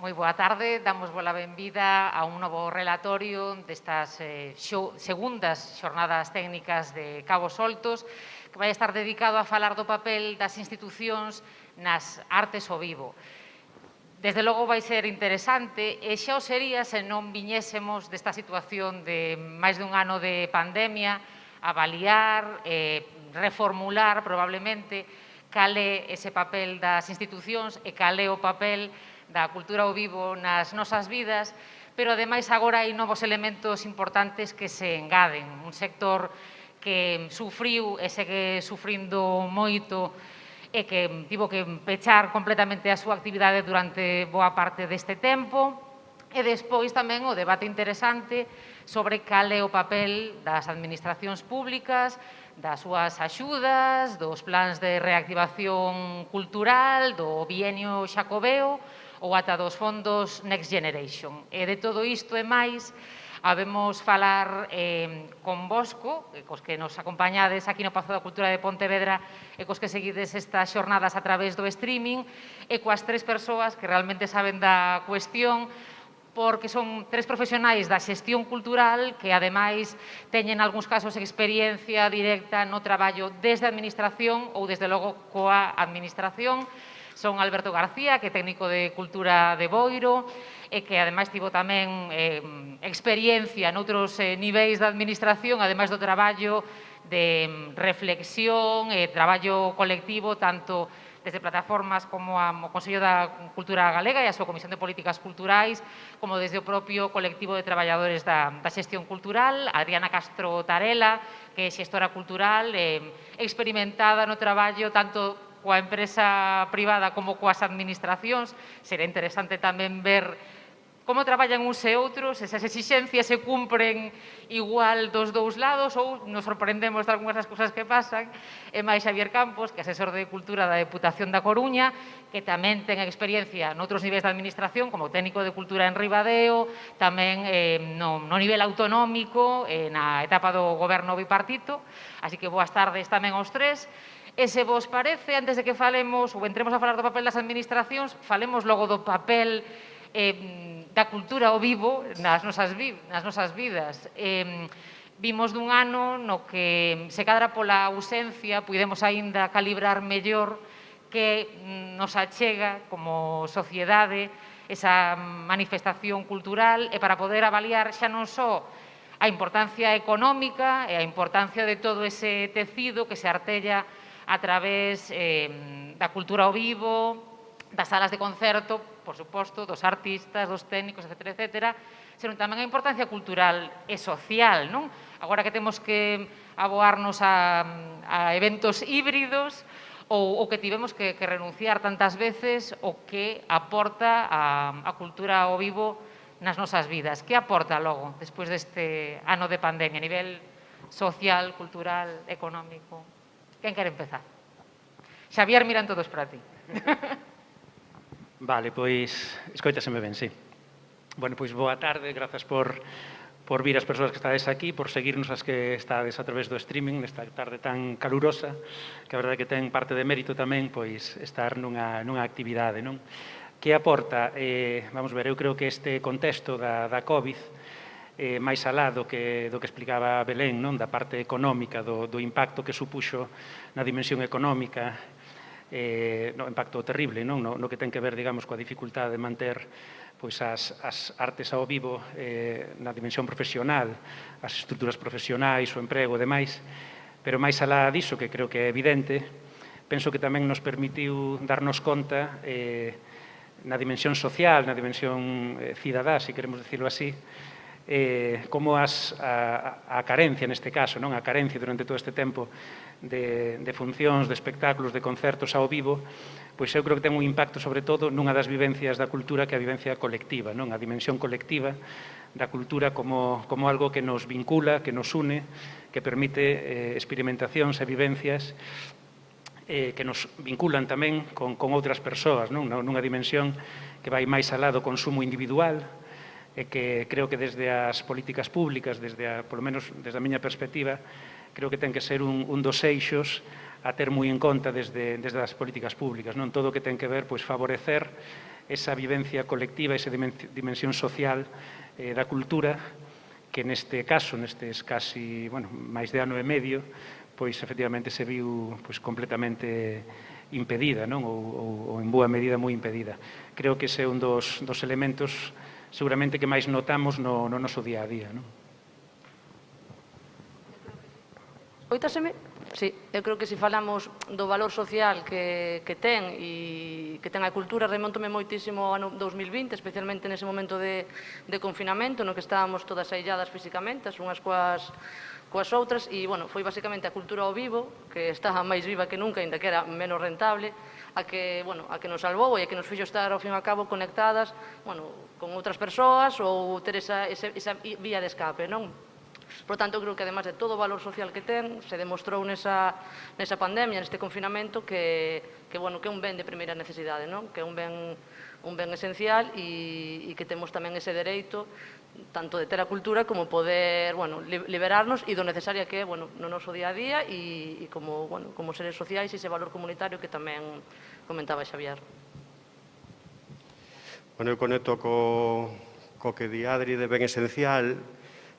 Moi boa tarde, damos boa benvida a un novo relatorio destas segundas xornadas técnicas de Cabos Soltos, que vai estar dedicado a falar do papel das institucións nas artes ao vivo. Desde logo vai ser interesante e xa o sería se non viñésemos desta situación de máis dun ano de pandemia, avaliar, reformular probablemente cal é ese papel das institucións e cal é o papel da cultura ao vivo nas nosas vidas, pero ademais agora hai novos elementos importantes que se engaden. Un sector que sufriu e segue sufrindo moito e que tivo que pechar completamente a súa actividade durante boa parte deste tempo. E despois tamén o debate interesante sobre cal é o papel das administracións públicas, das súas axudas, dos plans de reactivación cultural, do bienio xacobeo ou ata dos fondos Next Generation. E de todo isto e máis, habemos falar convosco, cos que nos acompañades aquí no Pazo da Cultura de Pontevedra e cos que seguides estas xornadas a través do streaming e coas tres persoas que realmente saben da cuestión, porque son tres profesionais da xestión cultural que, ademais, teñen, en algúns casos, experiencia directa no traballo desde a Administración ou, desde logo, coa Administración. Son Alberto García, que é técnico de Cultura de Boiro, e que, ademais, tivo tamén experiencia noutros niveis da Administración, ademais do traballo de reflexión e traballo colectivo, tanto desde plataformas como o Consello da Cultura Galega e a súa Comisión de Políticas Culturais, como desde o propio colectivo de traballadores da xestión cultural, Adriana Castro Tarela, que é xestora cultural, experimentada no traballo tanto coa empresa privada como coas administracións. Será interesante tamén ver como traballan uns e outros, esas exixencias se cumpren igual dos dous lados ou nos sorprendemos de algunhas das cousas que pasan. E máis Xavier Campos, que é asesor de Cultura da Deputación da Coruña, que tamén ten experiencia noutros niveis da Administración, como técnico de Cultura en Ribadeo, tamén no nivel autonómico, na etapa do goberno bipartito. Así que boas tardes tamén aos tres. E se vos parece, antes de que falemos ou entremos a falar do papel das administracións, falemos logo do papel da cultura ao vivo nas nosas vidas. Vimos dun ano no que, se cadra pola ausencia, puidemos aínda calibrar mellor que nos achega como sociedade esa manifestación cultural e para poder avaliar xa non só a importancia económica e a importancia de todo ese tecido que se artella a través da cultura ao vivo, das salas de concerto, por suposto, dos artistas, dos técnicos, etcétera, senón tamén a importancia cultural e social, non? Agora que temos que aboarnos a eventos híbridos ou que tivemos que renunciar tantas veces, o que aporta a cultura ao vivo nas nosas vidas. Que aporta logo, despois deste ano de pandemia, a nivel social, cultural, económico? Quen quere empezar? Xavier, miran todos para ti. Vale, pois, escoitaseme ben, sí. Bueno, pois, boa tarde, grazas por vir as persoas que estades aquí, por seguirnos as que estades a través do streaming nesta tarde tan calurosa, que a verdade que ten parte de mérito tamén, pois, estar nunha actividade, non? Que aporta? Vamos ver, eu creo que este contexto da COVID, máis alá do que explicaba Belén, non? Da parte económica, do impacto que supuxo na dimensión económica, no impacto terrible, non? No que ten que ver, digamos, coa dificultade de manter pois as artes ao vivo na dimensión profesional, as estruturas profesionais, o emprego e demais, pero máis alá diso, que creo que é evidente, penso que tamén nos permitiu darnos conta na dimensión social, na dimensión cidadá, se queremos dicirlo así, como a carencia, neste caso, non? A carencia durante todo este tempo de funcións, de espectáculos, de concertos ao vivo, pois eu creo que ten un impacto, sobre todo, nunha das vivencias da cultura, que é a vivencia colectiva, non? A dimensión colectiva da cultura como algo que nos vincula, que nos une, que permite experimentacións e vivencias que nos vinculan tamén con outras persoas, non? Nunha dimensión que vai máis alá do consumo individual, e que creo que desde as políticas públicas, polo menos desde a miña perspectiva, creo que ten que ser un dos eixos a ter moi en conta desde as políticas públicas, non? Todo o que ten que ver, pois, favorecer esa vivencia colectiva, esa dimensión social da cultura, que neste caso, nestes casi, bueno, máis de ano e medio, pois efectivamente se viu completamente impedida, non? Ou en boa medida moi impedida. Creo que ese é un dos elementos seguramente que máis notamos no noso día a día, non? Oítaseme? Sí, eu creo que se falamos do valor social que ten e que ten a cultura, remontome moitísimo ao ano 2020, especialmente nese momento de confinamento, no que estábamos todas ailladas físicamente, as unhas coas outras, e, bueno, foi basicamente a cultura ao vivo, que estaba máis viva que nunca, ainda que era menos rentable, a que nos salvou e a que nos fixo estar, ao fin e ao cabo, conectadas, bueno, con outras persoas ou ter esa vía de escape, non? Por tanto, creo que, además de todo o valor social que ten, se demostrou nesa pandemia, neste confinamento, que é un ben de primeira necesidade, non? Que é un ben esencial e que temos tamén ese dereito tanto de ter a cultura como poder, liberarnos e do necesaria que é, no noso día a día e como seres sociais ese valor comunitario que tamén comentaba Xavier. Eu conecto co que di Adri de ben esencial.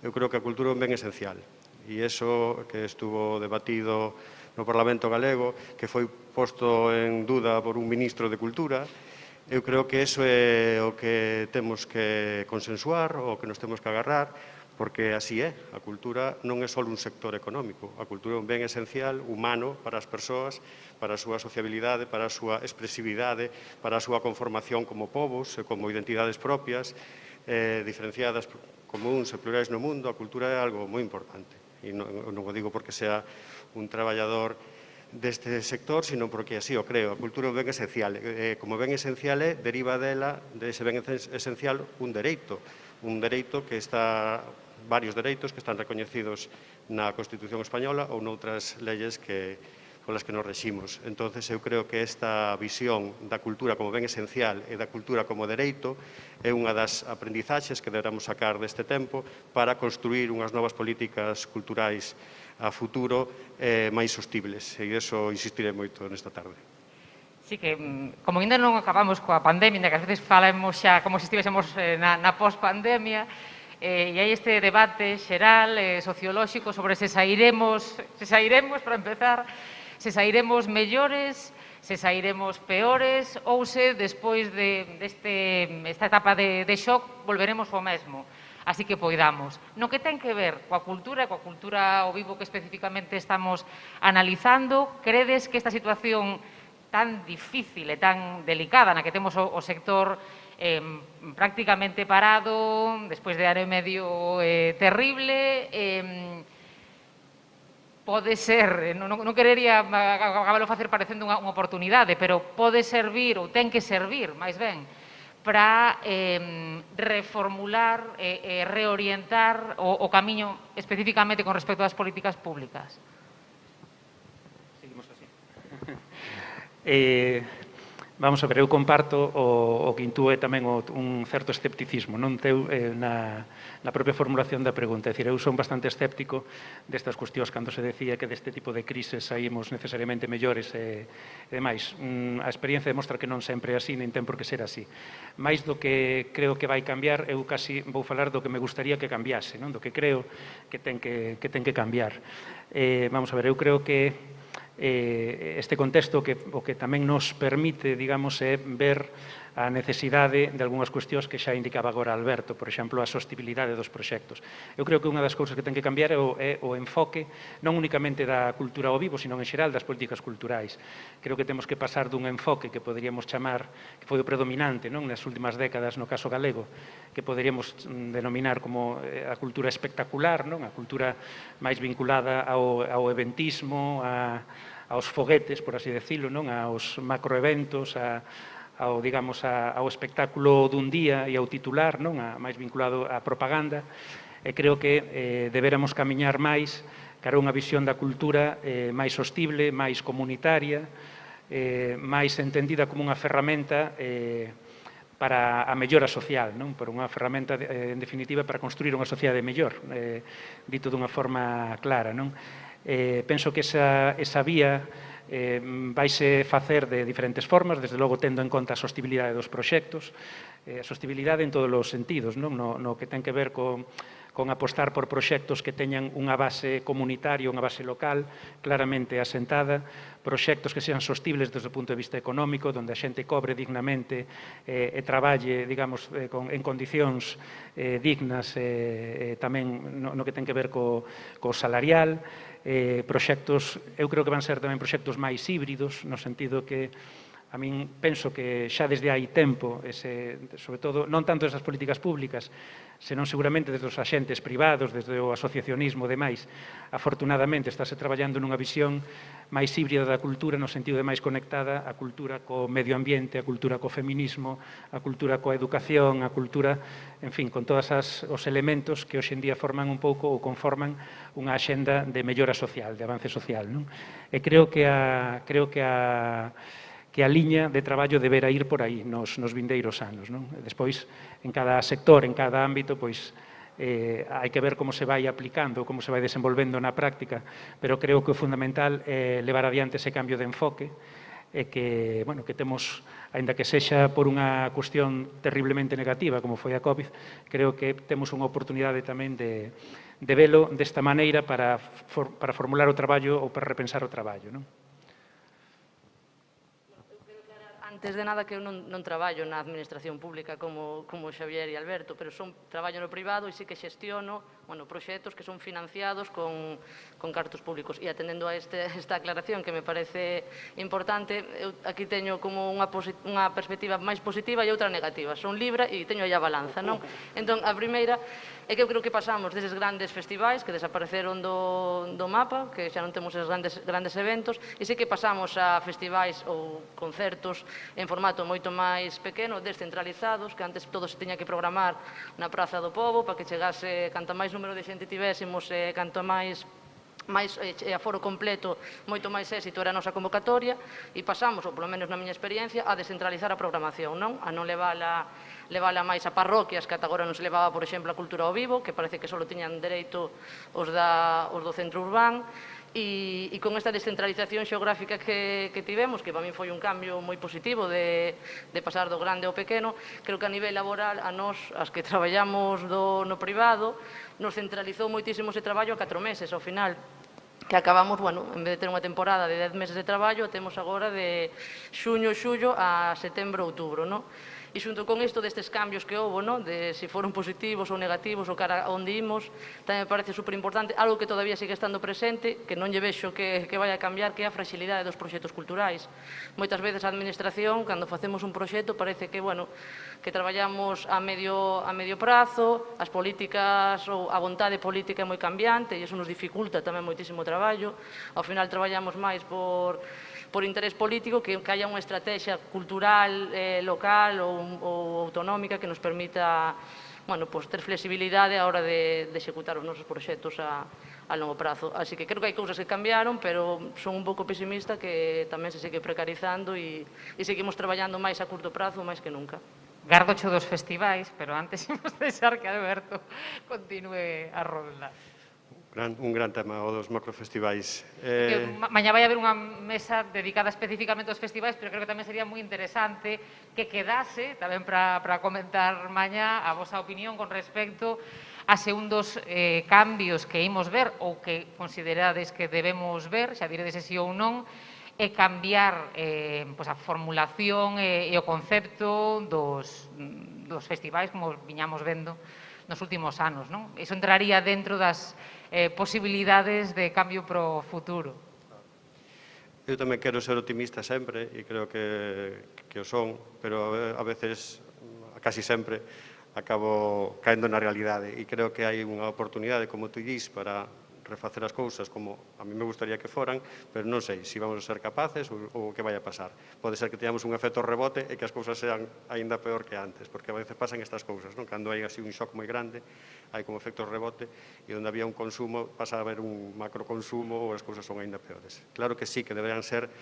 Eu creo que a cultura é un ben esencial e iso que estuvo debatido no Parlamento galego, que foi posto en duda por un ministro de Cultura, eu creo que iso é o que temos que consensuar, o que nos temos que agarrar, porque así é. A cultura non é só un sector económico, a cultura é un ben esencial, humano, para as persoas, para a súa sociabilidade, para a súa expresividade, para a súa conformación como povos e como identidades propias, diferenciadas comuns e plurais no mundo. A cultura é algo moi importante. E non o digo porque sea un traballador deste sector, sino porque así o creo. A cultura é un ben esencial. Como ben esencial deriva dela, dese ben esencial, un dereito que está, varios dereitos que están recoñecidos na Constitución española ou noutras leyes polas que nos reximos. Entonces, eu creo que esta visión da cultura como ben esencial e da cultura como dereito é unha das aprendizaxes que deberamos sacar deste tempo para construir unhas novas políticas culturais a futuro máis sostibles. E iso insistiré moito nesta tarde. Sí, que como ainda non acabamos coa pandemia, que ás veces falamos xa como se estivésemos na post-pandemia, e hai este debate xeral, sociolóxico, sobre se sairemos, para empezar, se sairemos mellores, se sairemos peores ou se despois desta etapa de shock volveremos ao mesmo. Así que poidamos. No que ten que ver coa cultura ao vivo que especificamente estamos analizando, credes que esta situación tan difícil e tan delicada na que temos o sector prácticamente parado, despois de ano e medio terrible, pode ser, non querería acabalo facer parecendo unha oportunidade, pero pode servir, ou ten que servir, máis ben, para reformular e reorientar o camiño especificamente con respecto ás políticas públicas. Seguimos así. Vamos a ver, eu comparto o que intúe tamén un certo escepticismo non teu na propia formulación da pregunta. É dicir, eu son bastante escéptico destas cuestións cando se decía que deste tipo de crises saímos necesariamente mellores e demais. A experiencia demostra que non sempre é así, nin ten por que ser así. Mais do que creo que vai cambiar, eu casi vou falar do que me gustaría que cambiase, non? Do que creo que ten que cambiar. Vamos a ver, eu creo que este contexto o que tamén nos permite, digamos, é ver a necesidade de algunhas cuestións que xa indicaba agora Alberto, por exemplo, a sostibilidade dos proxectos. Eu creo que unha das cousas que ten que cambiar é o enfoque non únicamente da cultura ao vivo, sino en xeral das políticas culturais. Creo que temos que pasar dun enfoque que poderíamos chamar, que foi o predominante nas últimas décadas no caso galego, que poderíamos denominar como a cultura espectacular, a cultura máis vinculada ao eventismo, aos foguetes, por así decirlo, aos macroeventos, ao espectáculo dun día e ao titular, máis vinculado á propaganda. E creo que deberamos camiñar máis cara a unha visión da cultura máis sostible, máis comunitaria, máis entendida como unha ferramenta para a mellora social, por unha ferramenta, en definitiva, para construir unha sociedade mellor, dito dunha forma clara. Penso que esa vía Vaise facer de diferentes formas, desde logo tendo en conta a sostibilidade dos proxectos, a sostibilidade en todos os sentidos, non? No que ten que ver con apostar por proxectos que teñan unha base comunitaria, unha base local claramente asentada, proxectos que sean sostibles desde o punto de vista económico, onde a xente cobre dignamente e traballe, digamos, en condicións dignas, tamén no que ten que ver co salarial, proxectos, eu creo que van ser tamén proxectos máis híbridos, no sentido que a min penso que xa desde hai tempo, sobre todo, non tanto desas políticas públicas, senón seguramente desde os axentes privados, desde o asociacionismo e demais, afortunadamente estáse traballando nunha visión máis híbrida da cultura, no sentido de máis conectada a cultura co medio ambiente, a cultura co feminismo, a cultura coa educación, a cultura, en fin, con todos os elementos que hoxe en día forman un pouco ou conforman unha axenda de mellora social, de avance social, non? E creo que a liña de traballo debera ir por aí nos vindeiros anos, non? Despois, en cada sector, en cada ámbito, pois, hai que ver como se vai aplicando, como se vai desenvolvendo na práctica, pero creo que o fundamental é levar adiante ese cambio de enfoque e que, bueno, que temos, aínda que sexa por unha cuestión terriblemente negativa, como foi a COVID, creo que temos unha oportunidade tamén de velo desta maneira para formular o traballo ou para repensar o traballo, non? Antes de nada que eu non traballo na administración pública como Xavier e Alberto, pero traballo no privado e sí que xestiono proxectos que son financiados con cartos públicos. E atendendo a esta aclaración que me parece importante, eu aquí teño como unha perspectiva máis positiva e outra negativa. Son libra e teño aí a balanza, non? Entón, a primeira é que eu creo que pasamos deses grandes festivais que desapareceron do mapa, que xa non temos eses grandes eventos, e sí que pasamos a festivais ou concertos en formato moito máis pequeno, descentralizados, que antes todo se tiña que programar na Praza do Pobo para que chegase canto máis número de xente tivésemos, canto máis aforo completo, moito máis éxito era a nosa convocatoria, e pasamos, ou polo menos na miña experiencia, a descentralizar a programación, non? A non levala máis a parroquias, que ata agora non se levaba, por exemplo, a cultura ao vivo, que parece que só tiñan dereito os do centro urbán, e con esta descentralización xeográfica que tivemos, que para mí foi un cambio moi positivo de pasar do grande ao pequeno, creo que a nivel laboral, a nós, as que traballamos no privado, nos centralizou moitísimo ese traballo a 4 meses, ao final, que acabamos, en vez de ter unha temporada de 10 meses de traballo, temos agora de xuño, xullo a setembro, outubro, non? E xunto con isto destes cambios que houve, de se foron positivos ou negativos ou cara onde imos, tamén me parece superimportante, algo que todavía sigue estando presente, que non lle vexo que vai a cambiar, que é a fragilidade dos proxectos culturais. Moitas veces a administración, cando facemos un proxecto, parece que traballamos a medio prazo, as políticas ou a vontade política é moi cambiante e iso nos dificulta tamén moitísimo o traballo. Ao final traballamos máis por interés político que haya unha estrategia cultural, local ou autonómica que nos permita ter flexibilidade a hora de executar os nosos proxectos a longo prazo. Así que creo que hai cousas que cambiaron, pero son un pouco pesimista que tamén se segue precarizando e seguimos traballando máis a curto prazo máis que nunca. Gardocho dos festivais, pero antes imos deixar que Alberto continúe a rolda. Un gran tema, o dos macrofestivais. Mañá vai haber unha mesa dedicada especificamente aos festivais, pero creo que tamén sería moi interesante que quedase, tamén para comentar mañá, a vosa opinión con respecto a segundos cambios que imos ver ou que considerades que debemos ver, xa diredes se si ou non, e cambiar a formulación e o concepto dos festivais, como viñamos vendo nos últimos anos, non? Iso entraría dentro das posibilidades de cambio pro futuro. Eu tamén quero ser optimista sempre e creo que o son, pero a veces, casi sempre, acabo caendo na realidade e creo que hai unha oportunidade, como tú dis, para refacer as cousas como a mí me gustaría que foran, pero non sei se vamos a ser capaces ou o que vai a pasar. Pode ser que teñamos un efecto rebote e que as cousas sean aínda peor que antes, porque a veces pasan estas cousas, non? Cando hai así un shock moi grande, hai como efecto rebote e onde había un consumo pasa a haber un macroconsumo ou as cousas son aínda peores. Claro que sí, que deberían ser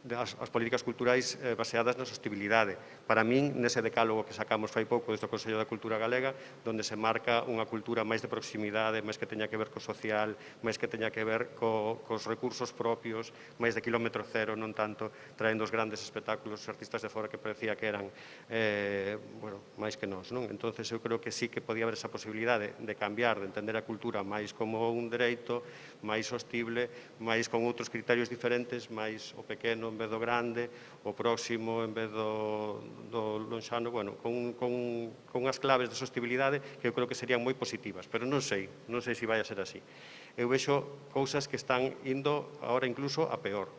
as políticas culturais baseadas na sostibilidade. Para min, nese decálogo que sacamos fai pouco desde o Consello da Cultura Galega, onde se marca unha cultura máis de proximidade, máis que teña que ver co social, máis que teña que ver cos recursos propios, máis de quilómetro cero, non tanto traendo os grandes espectáculos, os artistas de fora que parecía que eran máis que nós. Entonces, eu creo que sí que podía haber esa posibilidade de cambiar, de entender a cultura máis como un dereito, máis sostible, máis con outros criterios diferentes, máis o pequeno en vez do grande, o próximo en vez do lonxano, con unhas claves de sostibilidade que eu creo que serían moi positivas, pero non sei se vai a ser así. Eu vexo cousas que están indo agora incluso a peor.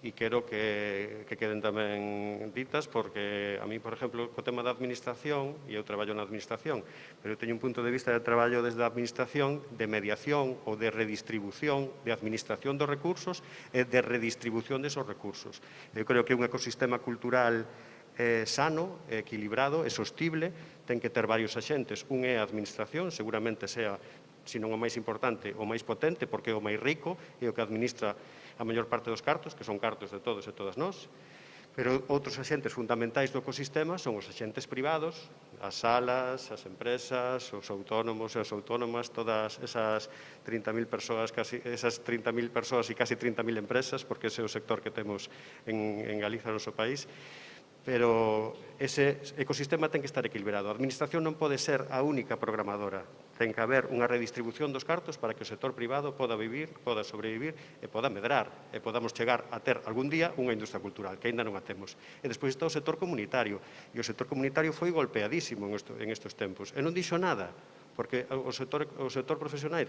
E quero que queden tamén ditas, porque a mí, por exemplo, co tema da administración, e eu traballo na administración, pero eu teño un punto de vista de traballo desde a administración, de mediación ou de redistribución, de administración dos recursos e de redistribución desos recursos. Eu creo que un ecosistema cultural sano, equilibrado e sostible ten que ter varios axentes. Un é a administración, seguramente sea, se non o máis importante, o máis potente, porque é o máis rico e o que administra a maior parte dos cartos, que son cartos de todos e todas nós, pero outros axentes fundamentais do ecosistema son os axentes privados, as salas, as empresas, os autónomos e as autónomas, todas esas 30.000 persoas, esas 30.000 persoas e casi 30.000 empresas, porque ese é o sector que temos en Galiza, no noso país. Pero ese ecosistema ten que estar equilibrado. A administración non pode ser a única programadora. Ten que haber unha redistribución dos cartos para que o sector privado poda vivir, poda sobrevivir e poda medrar e podamos chegar a ter algún día unha industria cultural, que aínda non a temos. E despois está o sector comunitario. E o sector comunitario foi golpeadísimo en estes tempos. E non dixo nada, porque o sector profesional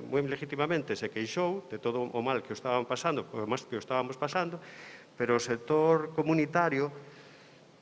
moi legitimamente se queixou de todo o mal que o estaban pasando, o mal que o estábamos pasando, pero o sector comunitario,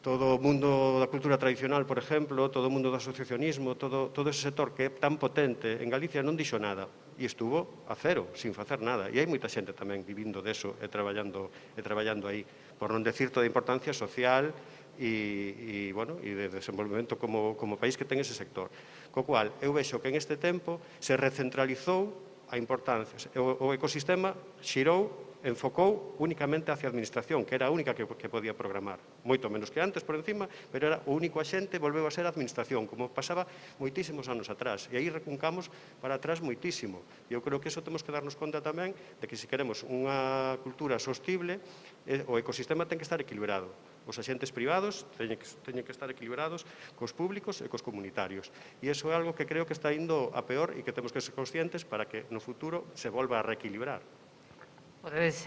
todo o mundo da cultura tradicional, por exemplo, todo o mundo do asociacionismo, todo ese sector que é tan potente en Galicia non dixo nada e estuvo a cero, sin facer nada. E hai moita xente tamén vivindo deso e traballando aí, por non decir toda a importancia social e de desenvolvemento como país que ten ese sector. Co cual, eu vexo que en este tempo se recentralizou a importancia. O ecosistema xirou, enfocou únicamente hacia a administración, que era a única que podía programar. Moito menos que antes, por encima, pero era o único axente, volveu a ser a administración, como pasaba moitísimos anos atrás. E aí recuncamos para atrás moitísimo. E eu creo que eso temos que darnos conta tamén de que se queremos unha cultura sostible, o ecosistema ten que estar equilibrado. Os axentes privados teñen que estar equilibrados cos públicos e cos comunitarios. E iso é algo que creo que está indo a peor e que temos que ser conscientes para que no futuro se volva a reequilibrar. Podedes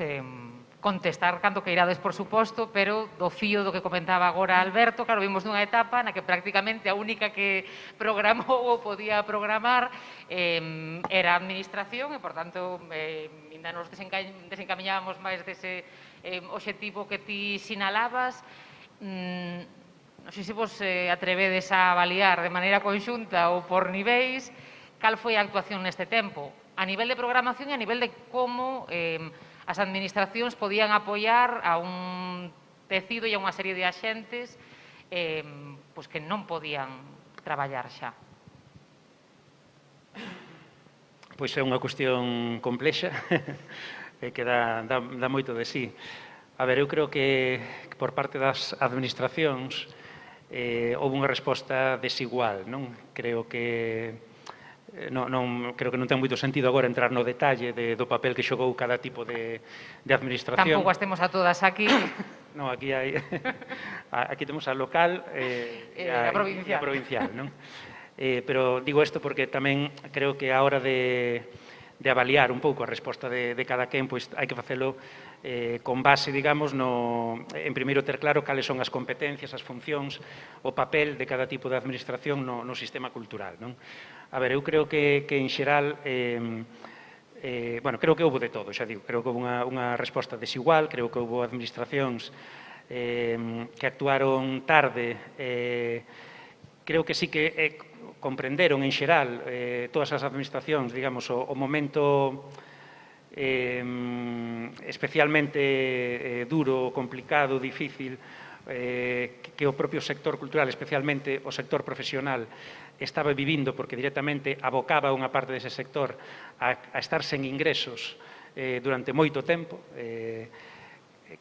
contestar canto que irades, por suposto, pero do fío do que comentaba agora Alberto, claro, vimos nunha etapa na que prácticamente a única que programou ou podía programar era a administración e, por tanto, ainda nos desencamiñábamos máis dese obxectivo que ti sinalabas. Non sei se vos atrevedes a avaliar de maneira conxunta ou por niveis cal foi a actuación neste tempo, a nivel de programación e a nivel de como as administracións podían apoiar a un tecido e a unha serie de axentes que non podían traballar xa. Pois é unha cuestión complexa e que dá moito de sí. A ver, eu creo que por parte das administracións houve unha resposta desigual, non? Creo que non ten moito sentido agora entrar no detalle do papel que xogou cada tipo de administración. Tampouco as temos a todas aquí. Non, aquí temos a local e a provincial, non? Pero digo isto porque tamén creo que a hora de avaliar un pouco a resposta de cada quen, pois hai que facelo con base, digamos, en primeiro ter claro cales son as competencias, as funcións, o papel de cada tipo de administración no sistema cultural, non? A ver, eu creo que en xeral, creo que houve de todo, xa digo, creo que houve unha resposta desigual, creo que houve administracións que actuaron tarde, creo que sí que comprenderon en xeral todas as administracións, digamos, o momento especialmente duro, complicado, difícil, que o propio sector cultural, especialmente o sector profesional, estaba vivindo porque directamente abocaba unha parte dese sector a estar sen ingresos durante moito tempo.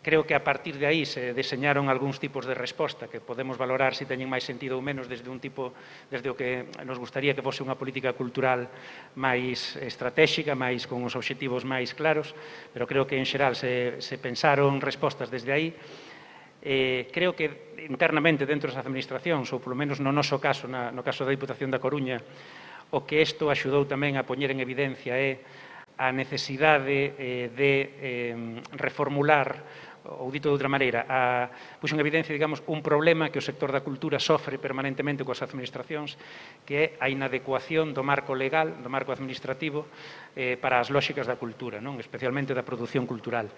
creo que a partir de aí se deseñaron algúns tipos de resposta que podemos valorar se teñen máis sentido ou menos desde o que nos gustaría que fose unha política cultural máis estratégica, máis con os obxectivos máis claros, pero creo que en xeral se pensaron respostas desde aí. Creo que internamente dentro das administracións, ou polo menos no noso caso, no caso da Diputación da Coruña, o que isto axudou tamén a poñer en evidencia é a necesidade de reformular, ou dito de outra maneira, puxo en evidencia, digamos, un problema que o sector da cultura sofre permanentemente coas administracións, que é a inadecuación do marco legal, do marco administrativo, para as lóxicas da cultura, non? Especialmente da produción cultural.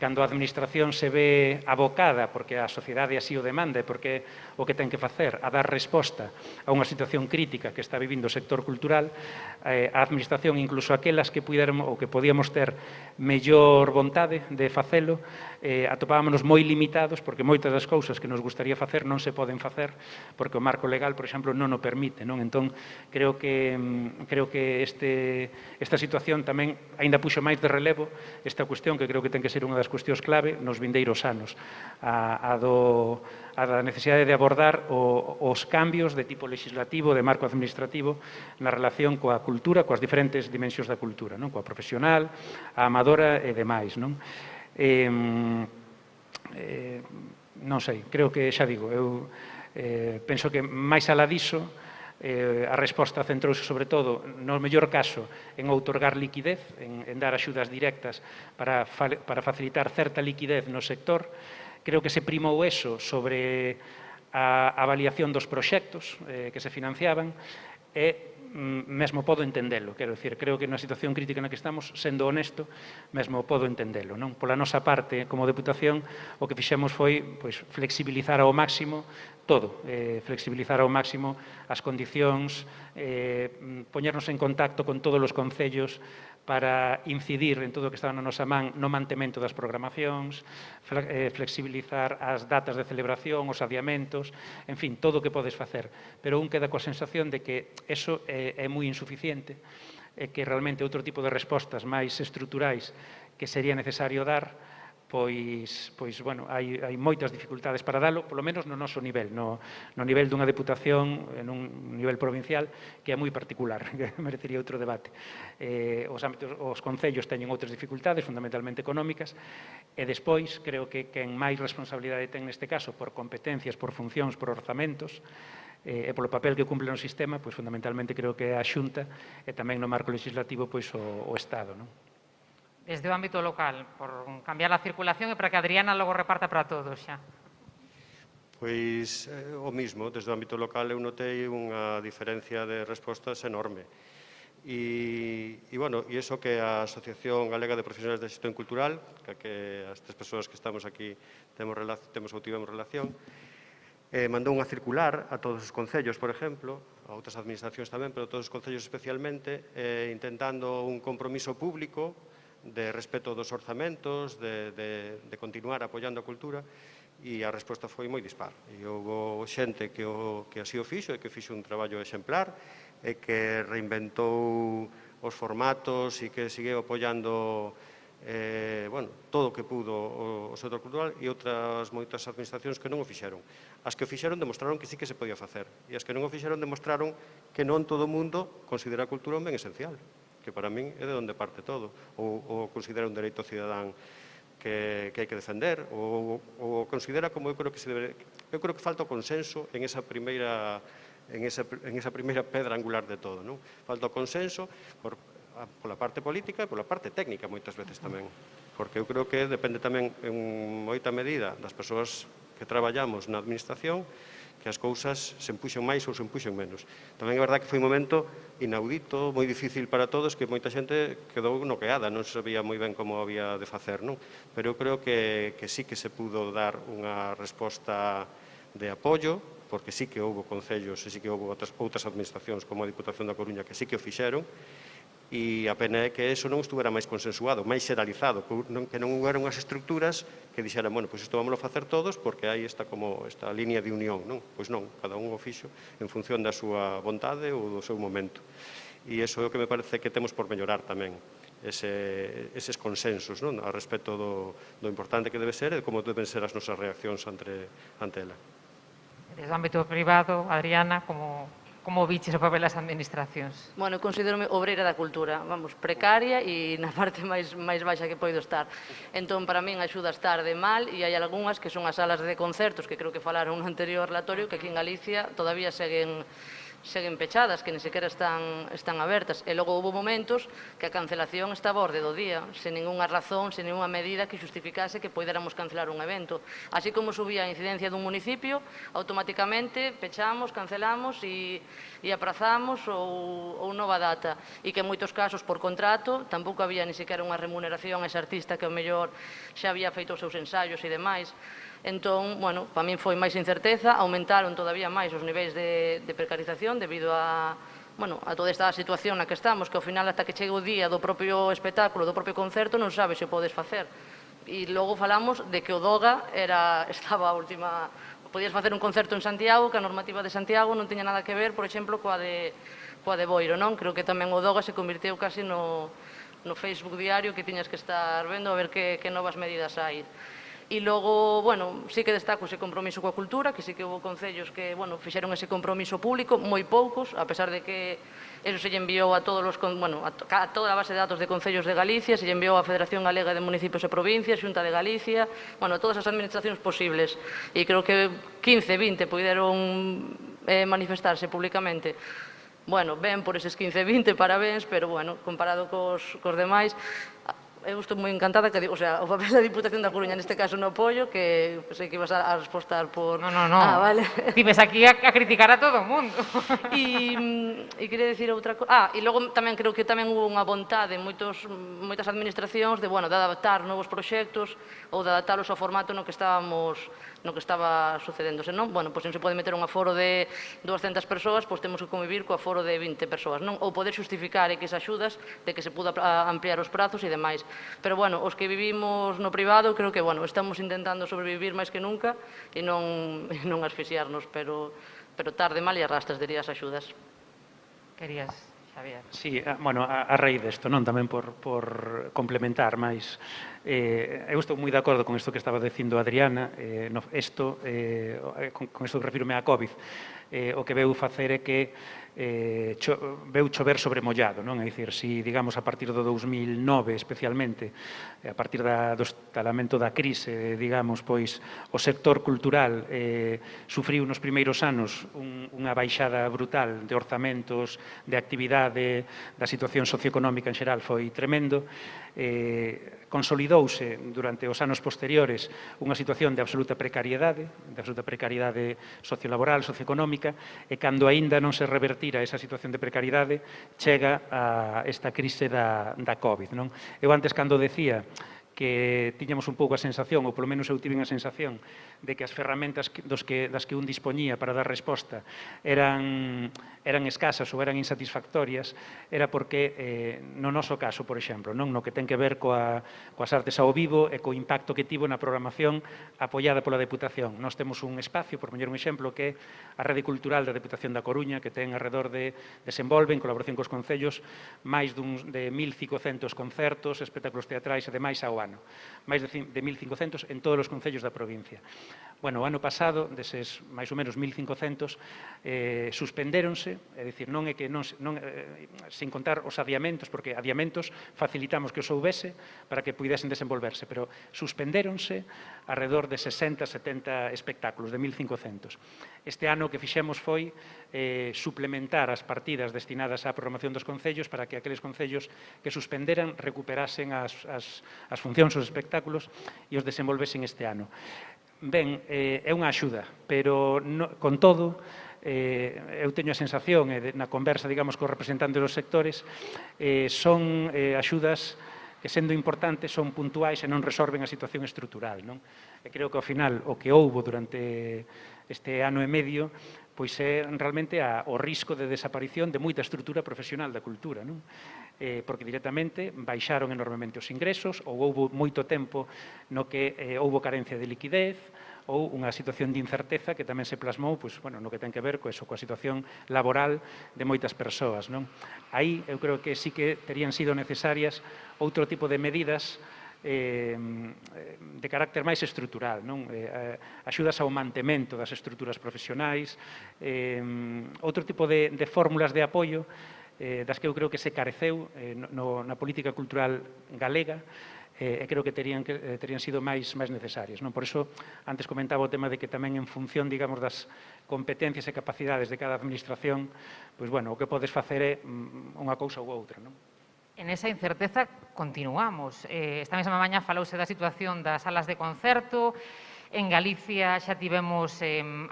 Cando a administración se ve abocada, porque a sociedade así o demanda e porque o que ten que facer a dar resposta a unha situación crítica que está vivindo o sector cultural, a administración, incluso aquelas que puidéramos ou que podíamos ter mellor vontade de facelo, atopámonos moi limitados porque moitas das cousas que nos gustaría facer non se poden facer porque o marco legal, por exemplo, non o permite, non? Entón, creo que esta situación tamén aínda puxo máis de relevo esta cuestión que creo que ten que ser unha das cuestións clave nos vindeiros anos, a da necesidade de abordar os cambios de tipo legislativo, de marco administrativo, na relación coa cultura, coas diferentes dimensións da cultura, non? Coa profesional, a amadora e demais, non? Non sei, creo que, xa digo, eu penso que máis alá diso, a resposta centrouse sobre todo, no mellor caso, en outorgar liquidez, en dar axudas directas para facilitar certa liquidez no sector. Creo que se primou eso sobre a avaliación dos proxectos que se financiaban e mesmo podo entendelo, quero dicir, creo que na situación crítica na que estamos, sendo honesto, mesmo podo entendelo, non? Pola nosa parte, como Deputación, o que fixemos foi flexibilizar ao máximo todo, flexibilizar ao máximo as condicións, poñernos en contacto con todos os concellos para incidir en todo o que estaba na nosa man no mantemento das programacións, flexibilizar as datas de celebración, os adiamentos, en fin, todo o que podes facer. Pero un queda coa sensación de que eso é moi insuficiente e que realmente outro tipo de respostas máis estruturais que sería necesario dar, pois bueno, hai moitas dificultades para dalo, polo menos no noso nivel, no nivel dunha deputación, nun nivel provincial, que é moi particular, que merecería outro debate. Os concellos teñen outras dificultades, fundamentalmente económicas, e despois, creo que quen máis responsabilidade ten neste caso, por competencias, por funcións, por orzamentos, e polo papel que cumple no sistema, pois fundamentalmente creo que é a Xunta e tamén no marco legislativo pois o Estado, non? Desde o ámbito local, por cambiar a circulación e para que Adriana logo reparta para todos xa. Pois o mismo, desde o ámbito local eu notei unha diferencia de respostas enorme. E iso que a Asociación Galega de Profesionales de Xestión Cultural, que as tres persoas que estamos aquí temos ou tivemos relación, mandou unha circular a todos os concellos, por exemplo, a outras administracións tamén, pero a todos os concellos especialmente, intentando un compromiso público de respeto dos orzamentos, de continuar apoiando a cultura, e a resposta foi moi dispar. E houve xente que así o fixo, e que fixo un traballo exemplar, e que reinventou os formatos e que seguiu apoiando todo o que pudo o sector cultural, e outras moitas administracións que non o fixeron. As que o fixeron demostraron que sí que se podía facer, e as que non o fixeron demostraron que non todo o mundo considera a cultura un ben esencial, que para min é de onde parte todo, ou considera un dereito cidadán que hai que defender, ou considera como eu creo que se debe. Eu creo que falta o consenso en esa primeira pedra angular de todo, non? Falta o consenso pola parte política e pola parte técnica moitas veces tamén, porque eu creo que depende tamén en moita medida das persoas que traballamos na administración, que as cousas se empuxen máis ou se empuxen menos. Tamén é verdade que foi un momento inaudito, moi difícil para todos, que moita xente quedou noqueada, non sabía moi ben como había de facer, non? Pero eu creo que sí que se pudo dar unha resposta de apoio, porque sí que houve concellos e sí que houve outras administracións como a Diputación da Coruña que sí que o fixeron, e a pena é que eso non estuvera máis consensuado, máis xeralizado, que non houveron as estructuras que dixeran, pois isto vámoslo facer todos porque hai esta línea de unión, non? Pois non, cada un o fixo en función da súa vontade ou do seu momento. E iso é o que me parece que temos por mellorar tamén, eses consensos a respecto do importante que debe ser e como deben ser as nosas reaccións ante ela. Desde o ámbito privado, Adriana, como viches o papel das administracións? Bueno, eu considero-me obreira da cultura, vamos, precaria e na parte máis baixa que poido estar. Entón, para min, axuda a estar de mal e hai algunhas que son as salas de concertos, que creo que falaron no anterior relatorio, que aquí en Galicia todavía seguen pechadas, que ni sequera están abertas. E logo houve momentos que a cancelación estaba ao orde do día, sen ninguna razón, sen ninguna medida que justificase que poidéramos cancelar un evento. Así como subía a incidencia dun municipio, automáticamente pechamos, cancelamos e aprazamos ou nova data. E que en moitos casos, por contrato, tampouco había ni sequera unha remuneración a ese artista que ao mellor xa había feito os seus ensaios e demais. Entón, bueno, para min foi máis incerteza, aumentaron todavía máis os niveis de precarización debido a toda esta situación na que estamos, que ao final, ata que chegue o día do propio espectáculo, do propio concerto, non sabes se o podes facer. E logo falamos de que o DOGA estaba a última... Podías facer un concerto en Santiago, que a normativa de Santiago non tiña nada que ver, por exemplo, coa de Boiro, non? Creo que tamén o DOGA se convirteu casi no Facebook diario que tiñas que estar vendo a ver que novas medidas hai. E logo, bueno, sí que destaco ese compromiso coa cultura, que sí que houve concellos que, bueno, fixeron ese compromiso público, moi poucos, a pesar de que eso se lle enviou a todos a toda a base de datos de concellos de Galicia, se lle enviou a Federación Galega de Municipios e Provincias, Xunta de Galicia, bueno, a todas as administracións posibles. E creo que 15, 20 puideron manifestarse públicamente. Bueno, ben por eses 15, 20, parabéns, pero, bueno, comparado cos demais, eu estou moi encantada que, o sea, o papel da Diputación da Coruña neste caso no apoio, que sei que ibas a respostar por... No. Ah, vale. Tives aquí a criticar a todo o mundo. E queria dicir outra cousa. E logo tamén creo que tamén hubo unha vontade en moitas administracións de adaptar novos proxectos ou de adaptalos ao formato no que estaba sucedéndose, non? Bueno, pois non se pode meter un aforo de 200 persoas, pois temos que convivir co aforo de 20 persoas, non? Ou poder xustificar que axudas de que se puda ampliar os prazos e demais. Pero, bueno, os que vivimos no privado, creo que, bueno, estamos intentando sobrevivir máis que nunca e non asfixiarnos, pero tarde mal e arrastras, diría as axudas. Querías, Xavier? Sí, bueno, a raíz desto, non? Tamén por complementar máis. Eu estou moi de acordo con isto que estaba dicindo Adriana. Con isto refírome á COVID. O que veu facer é que veu chover sobre mollado, non? É dicir, si, digamos, a partir do 2009, especialmente, a partir do instalamento da crise, digamos, pois, o sector cultural sufriu nos primeiros anos unha baixada brutal de orzamentos, de actividade, da situación socioeconómica en xeral foi tremendo. Consolidouse durante os anos posteriores unha situación de absoluta precariedade sociolaboral, socioeconómica, e cando aínda non se revertira esa situación de precariedade, chega a esta crise da COVID, non? Eu antes, cando decía que tiñamos un pouco a sensación, ou polo menos eu tive a sensación, de que as ferramentas das que un dispoñía para dar resposta eran escasas ou eran insatisfactorias, era porque, no noso caso, por exemplo, no que ten que ver coas artes ao vivo e co impacto que tivo na programación apoiada pola Deputación. Nós temos un espacio, por poñer un exemplo, que é a Rede Cultural da Deputación da Coruña, que ten alrededor de desenvolve, en colaboración cos concellos, máis de 1.500 concertos, espectáculos teatrais e demais ao ano. Máis de 1.500 en todos os concellos da provincia. Bueno, o ano pasado, deses máis ou menos 1.500, suspendéronse, é dicir, non é que sin contar os adiamentos, porque adiamentos facilitamos que os houvese para que puidesen desenvolverse, pero suspendéronse alrededor de 60-70 espectáculos, de 1.500. Este ano o que fixemos foi suplementar as partidas destinadas á programación dos concellos para que aqueles concellos que suspenderan recuperasen as funcións, os espectáculos e os desenvolvesen este ano. Ben, é unha axuda, pero con todo, eu teño a sensación, na conversa, digamos, cos representantes dos sectores, son axudas que, sendo importantes, son puntuais e non resolven a situación estrutural, non? E creo que, ao final, o que houbo durante este ano e medio, pois é realmente o risco de desaparición de moita estrutura profesional da cultura, non? Porque directamente baixaron enormemente os ingresos, ou houbo moito tempo no que houbo carencia de liquidez, ou unha situación de incerteza que tamén se plasmou no que ten que ver coa situación laboral de moitas persoas. Aí eu creo que sí que terían sido necesarias outro tipo de medidas de carácter máis estrutural, axudas ao mantemento das estruturas profesionais, outro tipo de fórmulas de apoio das que eu creo que se careceu na política cultural galega e creo que terían sido máis necesarias. Por iso, antes comentaba o tema de que tamén en función, digamos, das competencias e capacidades de cada administración, o que podes facer é unha cousa ou outra. En esa incerteza continuamos. Esta mesma mañá falouse da situación das salas de concerto. En Galicia xa tivemos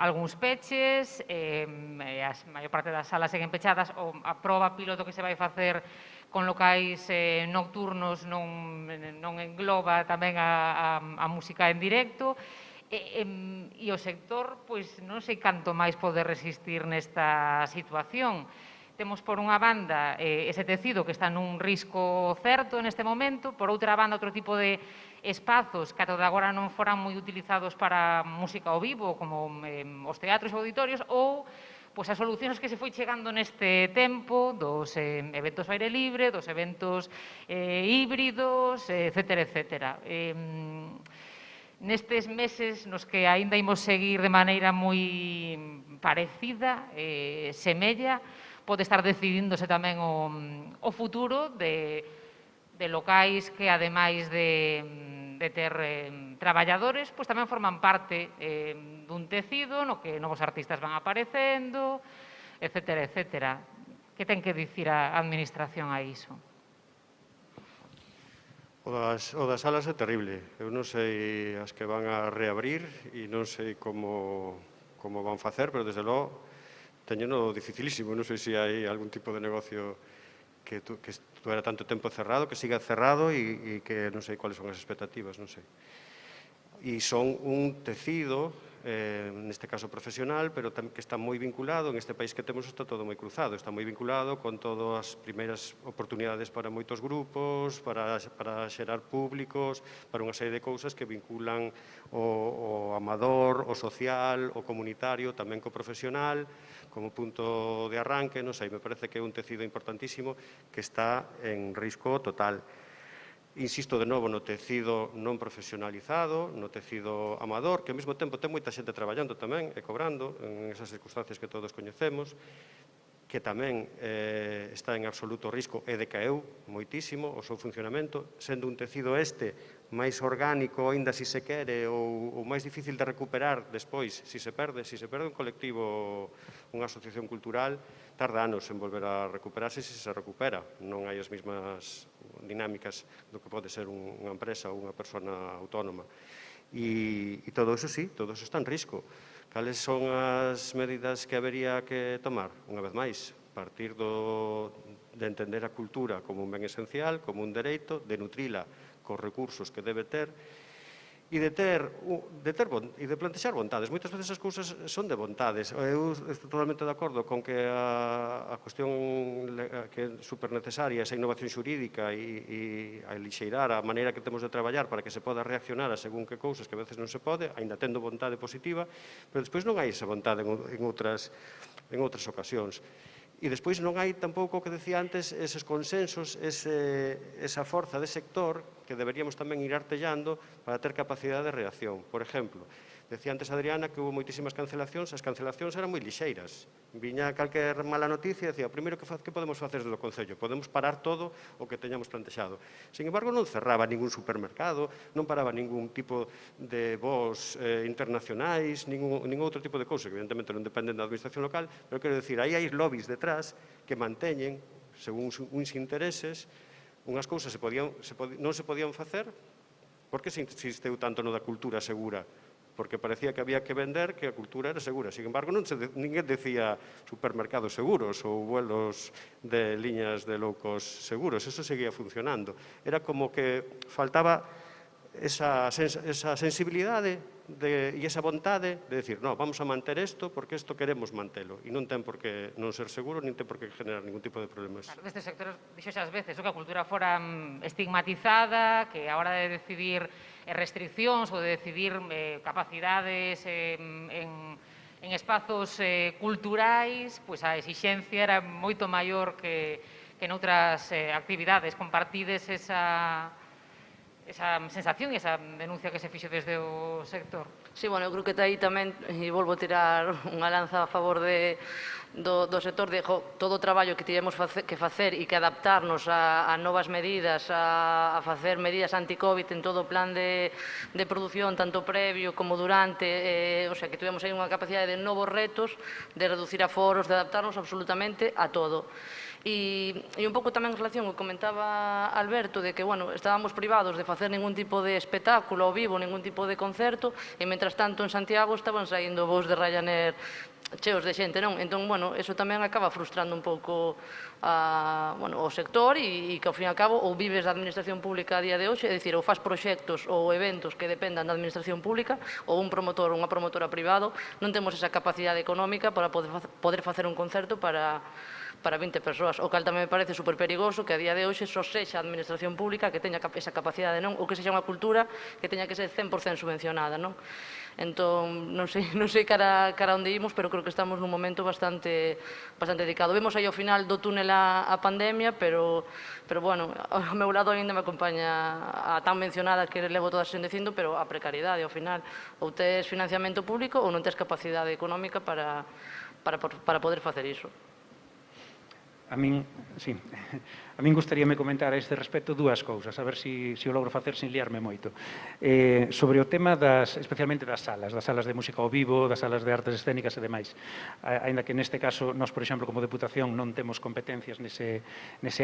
algúns peches, a maior parte das salas seguen pechadas. A proba piloto que se vai facer con locais nocturnos non engloba tamén a música en directo. E o sector, non sei canto máis pode resistir nesta situación. Temos, por unha banda, ese tecido que está nun risco certo neste momento, por outra banda, outro tipo de espazos que ata de agora non foran moi utilizados para música ao vivo, como os teatros e auditorios, ou as solucións que se foi chegando neste tempo dos eventos ao aire libre, dos eventos híbridos, etcétera, etcétera. Nestes meses nos que aínda imos seguir de maneira moi parecida, semella, pode estar decidíndose tamén o futuro de locais que, ademais de ter traballadores, tamén forman parte dun tecido no que novos artistas van aparecendo, etcétera, etcétera. Que ten que dicir a Administración a iso? O das salas é terrible. Eu non sei as que van a reabrir e non sei como van facer, pero desde logo teñeno dificilísimo. Non sei se hai algún tipo de negocio que estuera tanto tempo cerrado, que siga cerrado e que non sei cuáles son as expectativas, non sei. E son un tecido, neste caso profesional, pero que está moi vinculado, en este país que temos está todo moi cruzado, está moi vinculado con todas as primeiras oportunidades para moitos grupos, para xerar públicos, para unha serie de cousas que vinculan o amador, o social, o comunitario, tamén co profesional, como punto de arranque, non sei, me parece que é un tecido importantísimo que está en risco total. Insisto de novo no tecido non profesionalizado, no tecido amador, que ao mesmo tempo ten moita xente traballando tamén e cobrando en esas circunstancias que todos coñecemos, que tamén está en absoluto risco e decaeu moitísimo o seu funcionamento, sendo un tecido máis orgánico, aínda se quere, ou máis difícil de recuperar despois, se se perde un colectivo, unha asociación cultural, tarda anos en volver a recuperarse se recupera. Non hai as mesmas dinámicas do que pode ser unha empresa ou unha persona autónoma. E todo iso sí, todo iso está en risco. Cales son as medidas que habería que tomar? Unha vez máis, partir de entender a cultura como un ben esencial, como un dereito, de nutrila cos recursos que debe ter e de plantexar vontades. Moitas veces as cousas son de vontades. Eu estou totalmente de acordo con que a cuestión que é super necesaria, esa innovación xurídica e a lixeirar a maneira que temos de traballar para que se poda reaccionar a según que cousas que a veces non se pode, aínda tendo vontade positiva, pero despois non hai esa vontade en outras ocasións. E despois non hai tampouco, que decía antes, eses consensos, esa forza de sector que deberíamos tamén ir artellando para ter capacidade de reacción. Por exemplo, decía antes Adriana que hubo moitísimas cancelacións, as cancelacións eran moi lixeiras. Viña calquer mala noticia e decía, o primeiro que podemos facer desde o Concello, podemos parar todo o que teñamos plantexado. Sin embargo, non cerraba ningún supermercado, non paraba ningún tipo de voos internacionais, ningún outro tipo de cousa, que evidentemente non dependen da administración local, pero quero dicir, aí hai lobbies detrás que manteñen, según uns intereses, unhas cousas non se podían facer. Por que se insisteu tanto no da cultura segura? Porque parecía que había que vender que a cultura era segura. Sin embargo, ninguén decía supermercados seguros ou vuelos de liñas de low cost seguros. Eso seguía funcionando. Era como que faltaba esa sensibilidade e esa vontade de decir, no, vamos a manter isto porque isto queremos mantelo e non ten por que non ser seguro, nin ten por que generar ningún tipo de problemas. Claro, deste sector dixo xas veces que a cultura fora estigmatizada, que a hora de decidir restriccións ou de decidir capacidades en espazos culturais, pois a exixencia era moito maior que noutras actividades. Compartides esa sensación e esa denuncia que se fixo desde o sector? Sí, bueno, eu creo que aí tamén, e volvo a tirar unha lanza a favor do sector, de todo o traballo que tivemos que facer e que adaptarnos a novas medidas, a facer medidas anti-Covid en todo o plan de produción, tanto previo como durante, o sea, que tivemos aí unha capacidade de novos retos, de reducir aforos, de adaptarnos absolutamente a todo. E un pouco tamén en relación, o comentaba Alberto, de que, bueno, estábamos privados de facer ningún tipo de espectáculo ao vivo, ningún tipo de concerto, e, mentras tanto, en Santiago estaban saindo voos de Ryanair cheos de xente, non? Entón, bueno, eso tamén acaba frustrando un pouco o sector e que, ao fin e ao cabo, ou vives da administración pública a día de hoxe, é dicir, ou faz proxectos ou eventos que dependan da administración pública, ou un promotor ou unha promotora privado, non temos esa capacidade económica para poder facer un concerto para 20 persoas, o cal tamén me parece super perigoso que a día de hoxe só sexa a administración pública que teña esa capacidade, non? Ou que sexa unha cultura que teña que ser 100% subvencionada, non? Entón, non sei cara onde imos, pero creo que estamos nun momento bastante delicado. Vemos aí ao final do túnel a pandemia, pero bueno, ao meu lado ainda me acompaña a tan mencionada que levo toda a xente dicindo, pero a precariedade ao final. Ou tes financiamento público ou non tes capacidade económica para poder facer iso. A min gustaríame comentar a este respecto dúas cousas, a ver se o logro facer sin liarme moito. Sobre o tema especialmente das salas de música ao vivo, das salas de artes escénicas e demais. Aínda que neste caso, nós, por exemplo, como Deputación, non temos competencias nese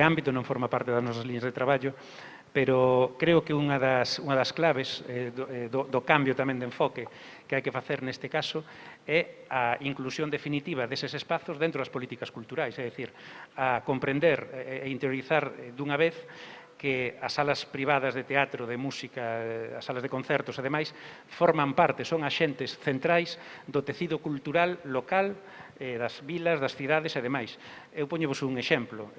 ámbito, non forma parte das nosas liñas de traballo, pero creo que unha das claves do cambio tamén de enfoque que hai que facer neste caso é a inclusión definitiva deses espazos dentro das políticas culturais, é dicir, a comprender e interiorizar dunha vez que as salas privadas de teatro, de música, as salas de concertos e demais forman parte, son axentes centrais do tecido cultural local, das vilas, das cidades e demais. Eu poñevos un exemplo.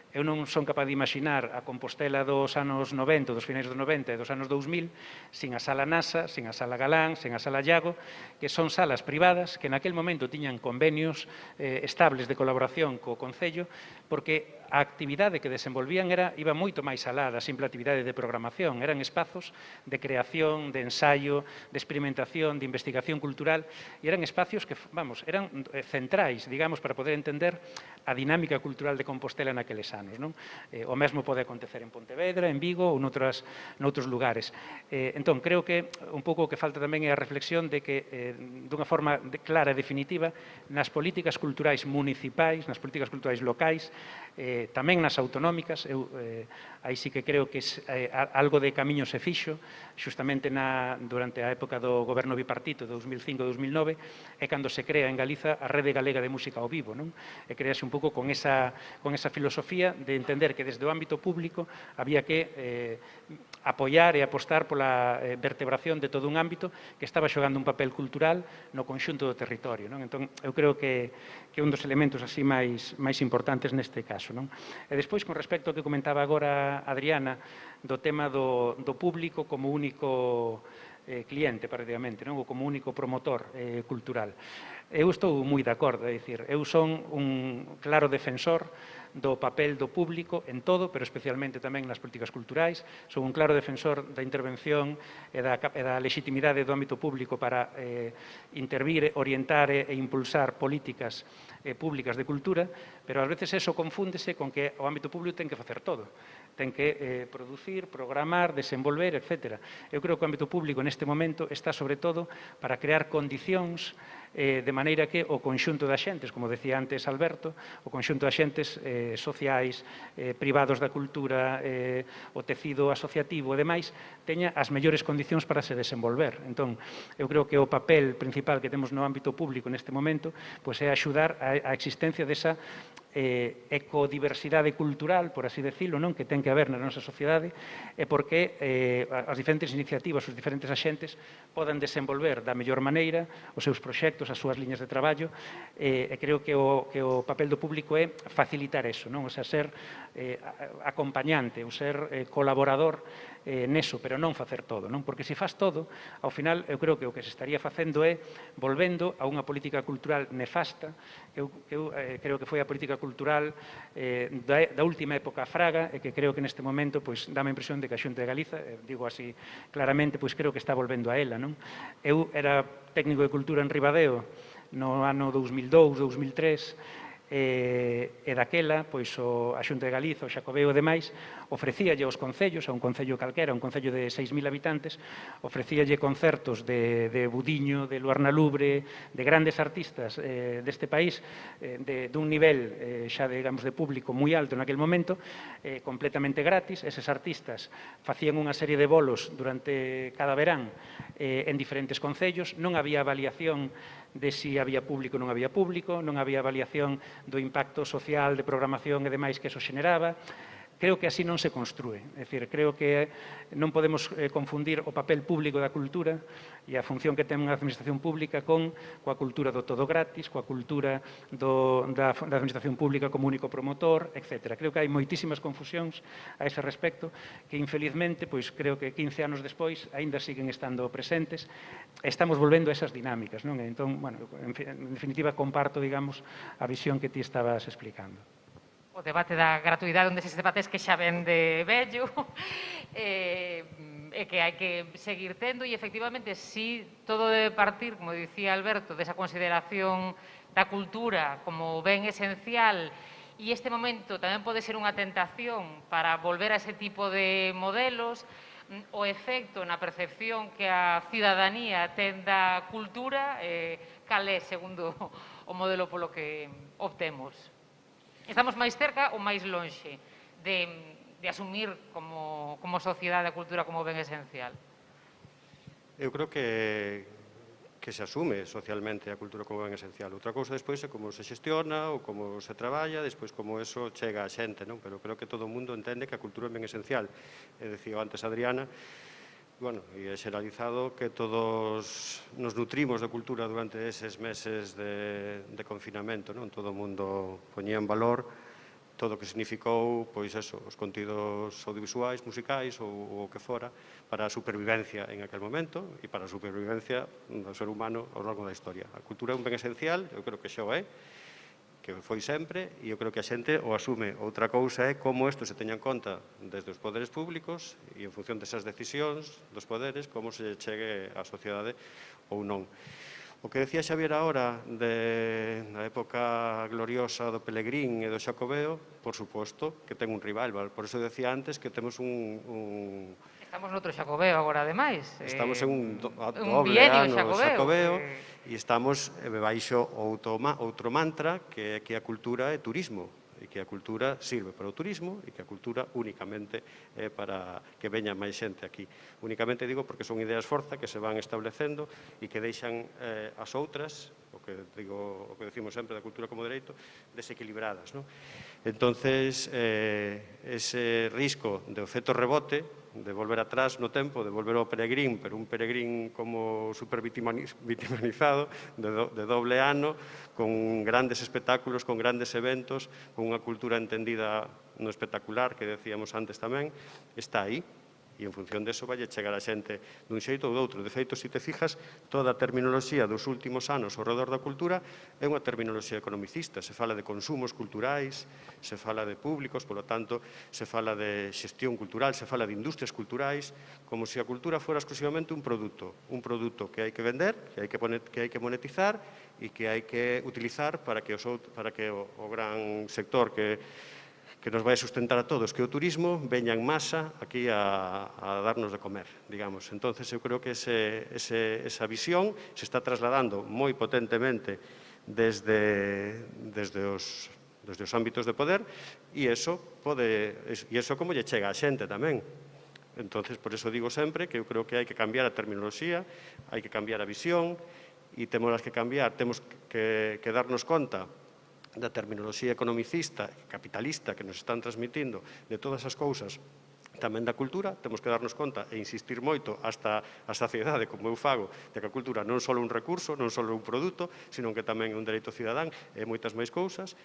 Eu non son capaz de imaginar a Compostela dos anos 90, dos finais dos 90 e dos anos 2000, sin a Sala NASA, sin a Sala Galán, sin a Sala Llago, que son salas privadas que naquel momento tiñan convenios estables de colaboración co Concello, porque a actividade que desenvolvían iba moito máis alá da simple actividade de programación. Eran espazos de creación, de ensaio, de experimentación, de investigación cultural, e eran espacios que, eran centrais, digamos, para poder entender a dinámica cultural de Compostela naqueles anos, non? O mesmo pode acontecer en Pontevedra, en Vigo ou noutros lugares. Entón, creo que un pouco o que falta tamén é a reflexión de que, dunha forma clara e definitiva, nas políticas culturais municipais, nas políticas culturais locais, tamén nas autonómicas, aí sí que creo que algo de camiño se fixo, xustamente durante a época do goberno bipartito, 2005-2009, é cando se crea en Galiza a Rede Galega de Música ao Vivo, non? E crease un pouco con esa filosofía de entender que desde o ámbito público había que apoiar e apostar pola vertebración de todo un ámbito que estaba xogando un papel cultural no conxunto do territorio, non? Entón, eu creo que é un dos elementos así máis importantes neste caso, non? E despois, con respecto ao que comentaba agora Adriana, do tema do público como único cliente, prácticamente, non? Ou como único promotor cultural. Eu estou moi de acordo, é dicir, eu son un claro defensor do papel do público en todo, pero especialmente tamén nas políticas culturais. Son un claro defensor da intervención e da legitimidade do ámbito público para intervir, orientar e impulsar políticas públicas de cultura, pero ás veces eso confúndese con que o ámbito público ten que facer todo. Ten que producir, programar, desenvolver, etc. Eu creo que o ámbito público neste momento está sobre todo para crear condicións de maneira que o conxunto de axentes, como decía antes Alberto, o conxunto de axentes sociais, privados da cultura, o tecido asociativo e demais, teña as mellores condicións para se desenvolver. Entón, eu creo que o papel principal que temos no ámbito público neste momento é axudar a existencia desa ecodiversidade cultural, por así decirlo, non, que ten que haber na nosa sociedade, e porque as diferentes iniciativas, os diferentes axentes podan desenvolver da mellor maneira os seus proxectos, as súas liñas de traballo, e creo que o papel do público é facilitar eso, non? O sea, ser acompañante, ou ser colaborador neso, pero non facer todo, non? Porque se faz todo, ao final, eu creo que o que se estaría facendo é volvendo a unha política cultural nefasta, que eu creo que foi a política cultural da última época Fraga, e que creo que neste momento dá a impresión de que a Xunta de Galiza, digo así claramente, creo que está volvendo a ela, non? Eu era técnico de cultura en Ribadeo no ano 2002, 2003, e daquela, a Xunta de Galiza, o Xacobeo e demais, ofrecíalle aos concellos, a un concello calquera, un concello de 6.000 habitantes, ofrecíalle concertos de Budiño, de Luarna Lubre, de grandes artistas deste país, dun nivel xa, digamos, de público moi alto naquel momento, completamente gratis. Eses artistas facían unha serie de bolos durante cada verán en diferentes concellos, non había avaliación de si había público ou non había público, non había avaliación do impacto social, de programación e demais que eso xeneraba. Creo que así non se construe. É dicir, creo que non podemos confundir o papel público da cultura e a función que ten unha administración pública coa cultura do todo gratis, coa cultura da administración pública como único promotor, etc. Creo que hai moitísimas confusións a ese respecto que, infelizmente, creo que 15 anos despois aínda siguen estando presentes. Estamos volvendo a esas dinámicas, non? Entón, en definitiva, comparto, digamos, a visión que ti estabas explicando. O debate da gratuidade, onde eses debates que xa ven de vello, e que hai que seguir tendo, e efectivamente, si todo debe partir, como dicía Alberto, desa consideración da cultura como ben esencial, e este momento tamén pode ser unha tentación para volver a ese tipo de modelos, o efecto na percepción que a cidadanía ten da cultura, cal é, segundo o modelo polo que optemos? Estamos máis cerca ou máis lonxe de asumir como sociedade a cultura como ben esencial? Eu creo que se asume socialmente a cultura como ben esencial. Outra cousa despois é como se xestiona ou como se traballa, despois como eso chega a xente, non? Pero creo que todo o mundo entende que a cultura é ben esencial. Decía antes Adriana, e é xeralizado que todos nos nutrimos de cultura durante eses meses de confinamento, non? Todo o mundo poñía en valor todo o que significou, os contidos audiovisuais, musicais ou o que fora para a supervivencia en aquel momento e para a supervivencia do ser humano ao longo da historia. A cultura é un ben esencial, eu creo que xa o é, que foi sempre, e eu creo que a xente o asume. Outra cousa é como isto se teña en conta desde os poderes públicos e en función desas decisións dos poderes, como se chegue á sociedade ou non. O que decía Xavier agora da época gloriosa do Pelegrín e do Xacobeo, por suposto que ten un revival. Por eso decía antes que temos un... Estamos noutro Xacobeo agora, ademais. Estamos en un doble bienio ano Xacobeo e estamos baixo outro mantra que é que a cultura é turismo e que a cultura sirve para o turismo e que a cultura únicamente é para que veña máis xente aquí. Únicamente digo porque son ideas forza que se van establecendo e que deixan as outras, o que decimos sempre da cultura como dereito, desequilibradas. Entonces, ese risco de efecto rebote, de volver atrás no tempo, de volver ao Peregrín, pero un Peregrín como supervitimanizado, de doble ano, con grandes espectáculos, con grandes eventos, con unha cultura entendida no espectacular, que decíamos antes tamén, está aí. E en función deso vai chegar a xente dun xeito ou doutro. De feito, se te fijas, toda a terminoloxía dos últimos anos ao redor da cultura é unha terminoloxía economicista. Se fala de consumos culturais, se fala de públicos, polo tanto, se fala de xestión cultural, se fala de industrias culturais, como se a cultura fora exclusivamente un produto que hai que vender, que hai que monetizar e que hai que utilizar para que o gran sector que nos vai sustentar a todos, que o turismo veña en masa aquí a darnos de comer, digamos. Entonces, eu creo que esa visión se está trasladando moi potentemente desde os ámbitos de poder e iso como lle chega a xente tamén. Entonces, por eso digo sempre que eu creo que hai que cambiar a terminoloxía, hai que cambiar a visión e temos que cambiar, temos que darnos conta da terminoloxía economicista e capitalista que nos están transmitindo de todas as cousas, tamén da cultura, temos que darnos conta e insistir moito hasta a saciedade, como eu fago, de que a cultura non só un recurso, non só un produto, sino que tamén é un dereito cidadán e moitas máis cousas.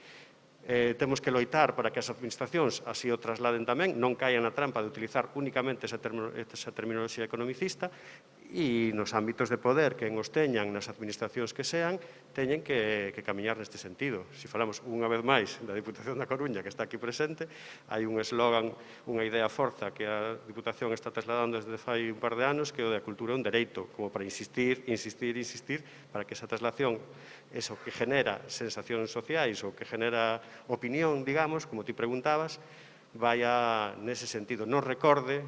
Temos que loitar para que as administracións así o trasladen tamén, non caian na trampa de utilizar únicamente esa terminoloxía economicista e nos ámbitos de poder que os teñan nas administracións que sean, teñen que camiñar neste sentido. Se falamos unha vez máis da Diputación da Coruña que está aquí presente, hai un eslogan, unha idea forza que a Diputación está trasladando desde fai un par de anos, que é o da cultura é un dereito, como para insistir, para que esa traslación, eso que genera sensacións sociais ou que genera opinión, digamos, como ti preguntabas, vaya nese sentido. Non recorde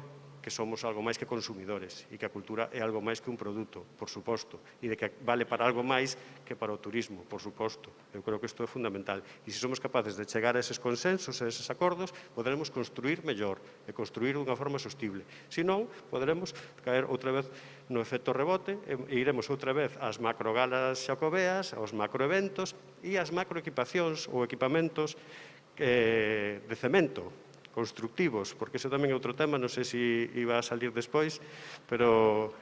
que somos algo máis que consumidores e que a cultura é algo máis que un produto, por suposto, e de que vale para algo máis que para o turismo, por suposto. Eu creo que isto é fundamental. E se somos capaces de chegar a eses consensos, a eses acordos, poderemos construir mellor e construir dunha forma sostible. Se non, poderemos caer outra vez no efecto rebote e iremos outra vez ás macrogalas xacobeas, aos macroeventos e ás macroequipacións ou equipamentos de cemento, constructivos, porque iso tamén é outro tema, non sei se iba a salir despois, pero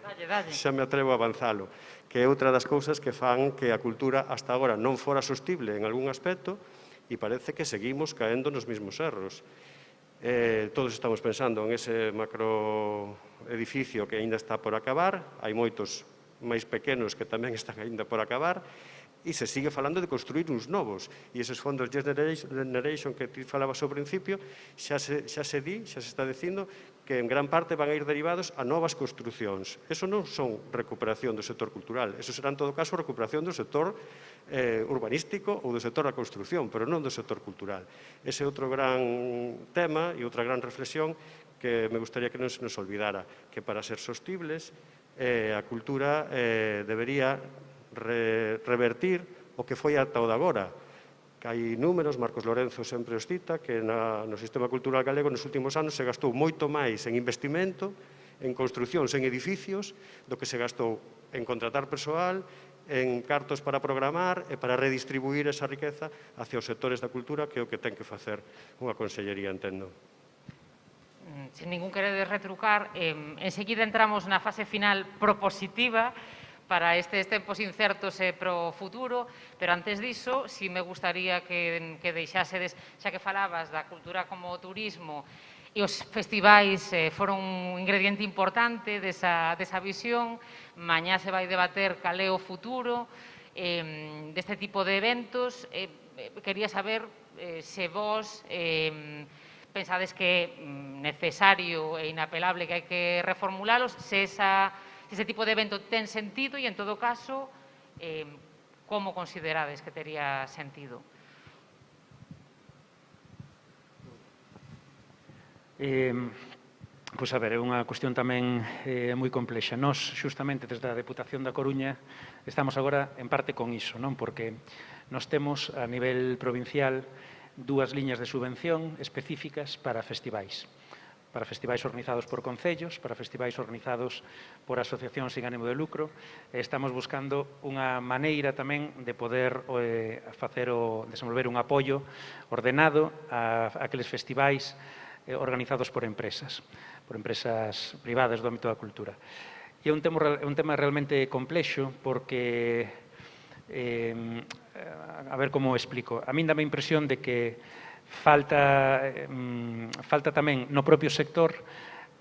xa me atrevo a avanzalo, que é outra das cousas que fan que a cultura hasta agora non fora sostible en algún aspecto e parece que seguimos caendo nos mesmos erros. Todos estamos pensando en ese macroedificio que aínda está por acabar, hai moitos máis pequenos que tamén están aínda por acabar, e se sigue falando de construir uns novos. E eses fondos Generation que ti falabas ao principio, xa se está dicindo que en gran parte van a ir derivados a novas construcións. Eso non son recuperación do sector cultural, eso será en todo caso recuperación do sector urbanístico ou do sector da construción, pero non do sector cultural. Ese é outro gran tema e outra gran reflexión que me gustaría que non se nos olvidara, que para ser sostibles a cultura debería revertir o que foi ata o de agora. Que hai números, Marcos Lorenzo sempre os cita, que no sistema cultural galego nos últimos anos se gastou moito máis en investimento, en construcións, en edificios, do que se gastou en contratar persoal, en cartos para programar e para redistribuir esa riqueza hacia os sectores da cultura, que é o que ten que facer unha consellería, entendo. Sin ningún querer de retrucar, enseguida entramos na fase final propositiva para estes tempos incertos e pro futuro, pero antes diso, si me gustaría que deixásedes, xa que falabas da cultura como turismo, e os festivais foron un ingrediente importante desa visión. Mañá se vai debater cal é o futuro deste tipo de eventos. Quería saber se vos pensades que é necesario e inapelable que hai que reformulalos, se ese tipo de evento ten sentido e, en todo caso, como considerades que tería sentido? Pois, a ver, é unha cuestión tamén moi complexa. Nós, xustamente, desde a Deputación da Coruña, estamos agora, en parte, con iso, non? Porque nós temos, a nivel provincial, dúas liñas de subvención específicas para festivais organizados por concellos, para festivais organizados por asociacións sin ánimo de lucro. Estamos buscando unha maneira tamén de poder desenvolver un apoio ordenado a aqueles festivais organizados por empresas privadas do ámbito da cultura. E é un tema realmente complexo porque, a ver como o explico, a min dame a impresión de que falta tamén no propio sector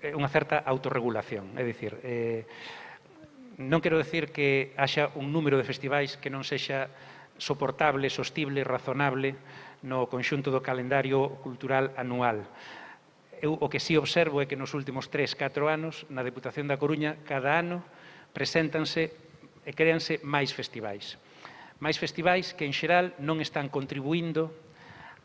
unha certa autorregulación. É dicir, non quero decir que haxa un número de festivais que non sexa soportable, sostible, razonable no conxunto do calendario cultural anual. Eu o que sí observo é que nos últimos 3-4 anos na Deputación da Coruña cada ano preséntanse e créanse máis festivais. Máis festivais que en xeral non están contribuindo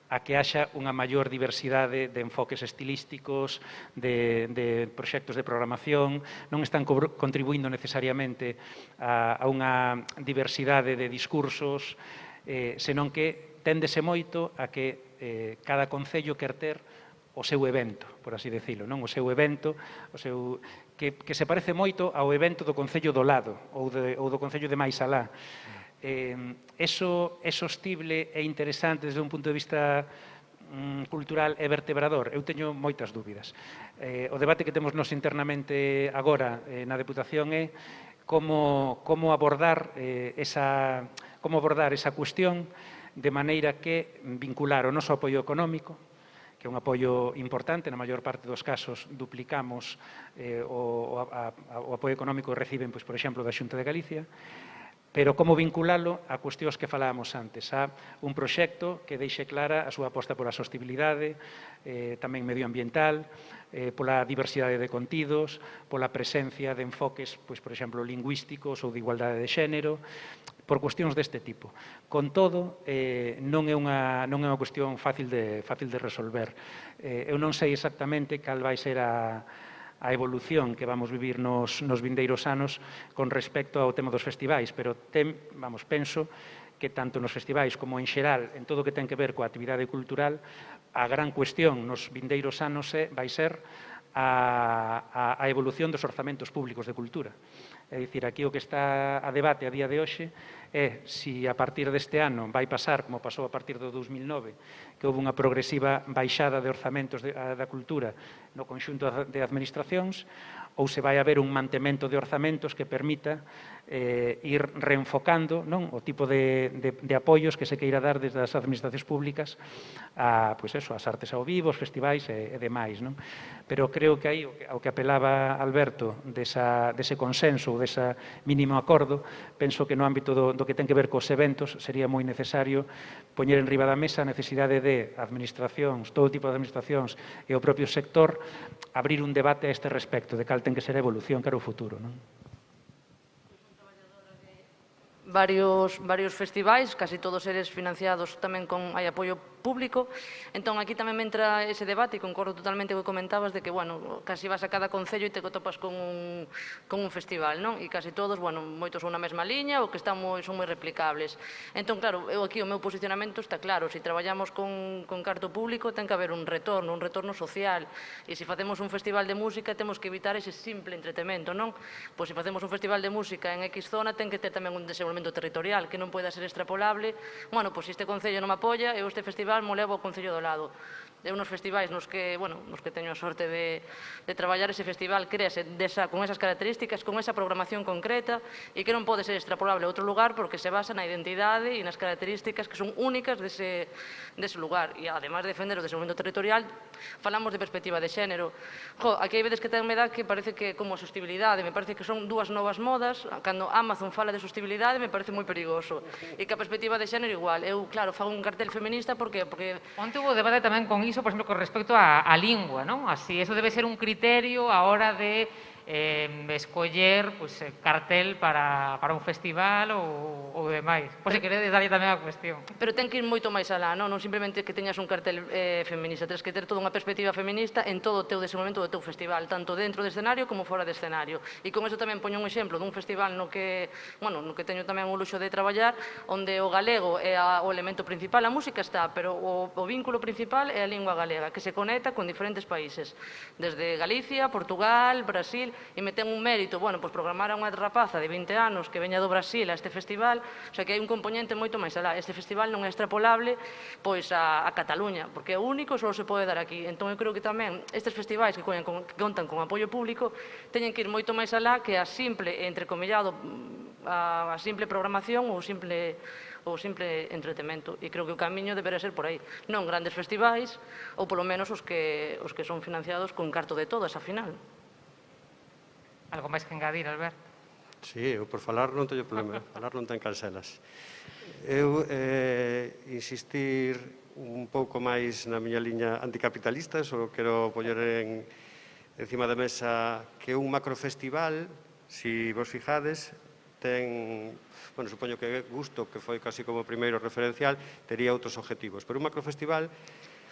a que haxa unha maior diversidade de enfoques estilísticos, de proxectos de programación, non están contribuindo necesariamente a unha diversidade de discursos, senón que téndese moito a que cada concello quer ter o seu evento, por así decirlo, non? O seu evento, que se parece moito ao evento do concello do lado ou do concello de máis alá. Eso é sostible e interesante desde un punto de vista cultural e vertebrador? Eu teño moitas dúbidas. O debate que temos nos internamente agora na Deputación é como abordar esa cuestión de maneira que vincular o noso apoio económico, que é un apoio importante, na maior parte dos casos duplicamos o apoio económico que reciben, por exemplo, da Xunta de Galicia, pero como vinculalo a cuestións que falábamos antes, a un proxecto que deixe clara a súa aposta pola sostibilidade, tamén medioambiental, pola diversidade de contidos, pola presencia de enfoques, por exemplo, lingüísticos ou de igualdade de xénero, por cuestións deste tipo. Con todo, non é unha cuestión fácil de resolver. Eu non sei exactamente cal vai ser a evolución que vamos vivir nos vindeiros anos con respecto ao tema dos festivais, pero penso que tanto nos festivais como en xeral, en todo o que ten que ver coa actividade cultural, a gran cuestión nos vindeiros anos vai ser a evolución dos orzamentos públicos de cultura. É dicir, aquí o que está a debate a día de hoxe é se a partir deste ano vai pasar, como pasou a partir do 2009, que houve unha progresiva baixada de orzamentos da cultura no conxunto de administracións, ou se vai haber un mantemento de orzamentos que permita ir reenfocando o tipo de apoios que se queira dar desde as administracións públicas ás artes ao vivo, os festivais e demais. Pero creo que aí ao que apelaba Alberto dese consenso ou dese mínimo acordo, penso que no ámbito do que ten que ver cos eventos sería moi necesario poñer en riba da mesa a necesidade de administracións, todo tipo de administracións e o propio sector abrir un debate a este respecto de cal ten que ser a evolución cara ao futuro. Varios festivais, casi todos eles financiados tamén con apoio público. Entón, aquí tamén me entra ese debate e concordo totalmente co que comentabas de que, bueno, casi vas a cada concello e te topas con un festival, non? E casi todos, bueno, moitos son na mesma liña ou que son moi replicables. Entón, claro, eu aquí o meu posicionamento está claro. Se traballamos con carto público, ten que haber un retorno social. E se facemos un festival de música, temos que evitar ese simple entretemento, non? Pois se facemos un festival de música en X zona, ten que ter tamén un desenvolvemento territorial que non poida ser extrapolable. Bueno, pois se este concello non me apoia, eu este festival mo levo ao concello do lado. É uns festivais nos que teño a sorte de traballar ese festival, créase con esas características, con esa programación concreta e que non pode ser extrapolable a outro lugar porque se basa na identidade e nas características que son únicas dese lugar. E, además de defender o desenvolvemento territorial, falamos de perspectiva de xénero. Aquí hai veces que me dá que parece que como a sostibilidade, me parece que son dúas novas modas. Cando Amazon fala de sostibilidade, me parece moi perigoso. E que a perspectiva de xénero igual. Eu, claro, fago un cartel feminista porque... Onte hubo debate tamén con iso, por exemplo, con respecto á lingua, non? Así, eso debe ser un criterio a hora de escoller cartel para un festival ou demais. Pois se queredes darlle tamén a cuestión. Pero ten que ir moito máis alá, non simplemente que teñas un cartel feminista, tens que ter toda unha perspectiva feminista en todo o teu desenvolvemento do teu festival, tanto dentro do escenario como fora do escenario. E con eso tamén poño un exemplo dun festival no que teño tamén o luxo de traballar, onde o galego é o elemento principal, a música está, pero o vínculo principal é a lingua galega, que se conecta con diferentes países, desde Galicia, Portugal, Brasil. E me ten un mérito, pois programar a unha rapaza de 20 anos que veña do Brasil a este festival, o sea que hai un componente moito máis alá. Este festival non é extrapolable pois a Cataluña, porque é único e só se pode dar aquí. Entón, eu creo que tamén estes festivais que contan con apoio público teñen que ir moito máis alá que a simple, entrecomillado, a simple programación ou simple entretemento. E creo que o camiño debería ser por aí. Non grandes festivais, ou polo menos os que son financiados con carto de todas, a final. Algo máis que engadir, Albert? Sí, eu por falar non teño problema, falar non ten cancelas. Eu insistir un pouco máis na miña liña anticapitalista, só quero poñer encima da mesa que un macrofestival, se vos fijades, ten, supoño que Gusto, que foi casi como o primeiro referencial, tería outros objetivos, pero un macrofestival,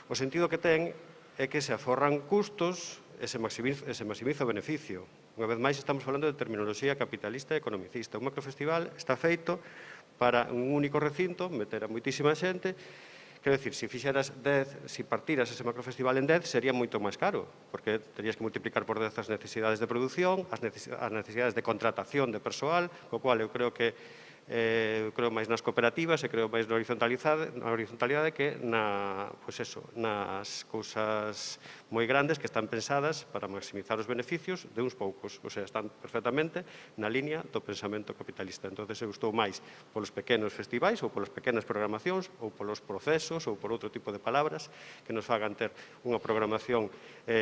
o sentido que ten é que se aforran custos e se maximiza o beneficio. Unha vez máis, estamos falando de terminoloxía capitalista e economicista. Un macrofestival está feito para un único recinto, meter a moitísima xente. Quero dicir, se partiras ese macrofestival en 10, sería moito máis caro, porque terías que multiplicar por 10 as necesidades de produción, as necesidades de contratación de persoal, co cual eu creo que creo máis nas cooperativas e creo máis na horizontalidade que nas cousas moi grandes que están pensadas para maximizar os beneficios de uns poucos, ou sea, están perfectamente na línea do pensamento capitalista. Entón, eu estou máis polos pequenos festivais ou polas pequenas programacións ou polos procesos ou por outro tipo de palabras que nos fagan ter unha programación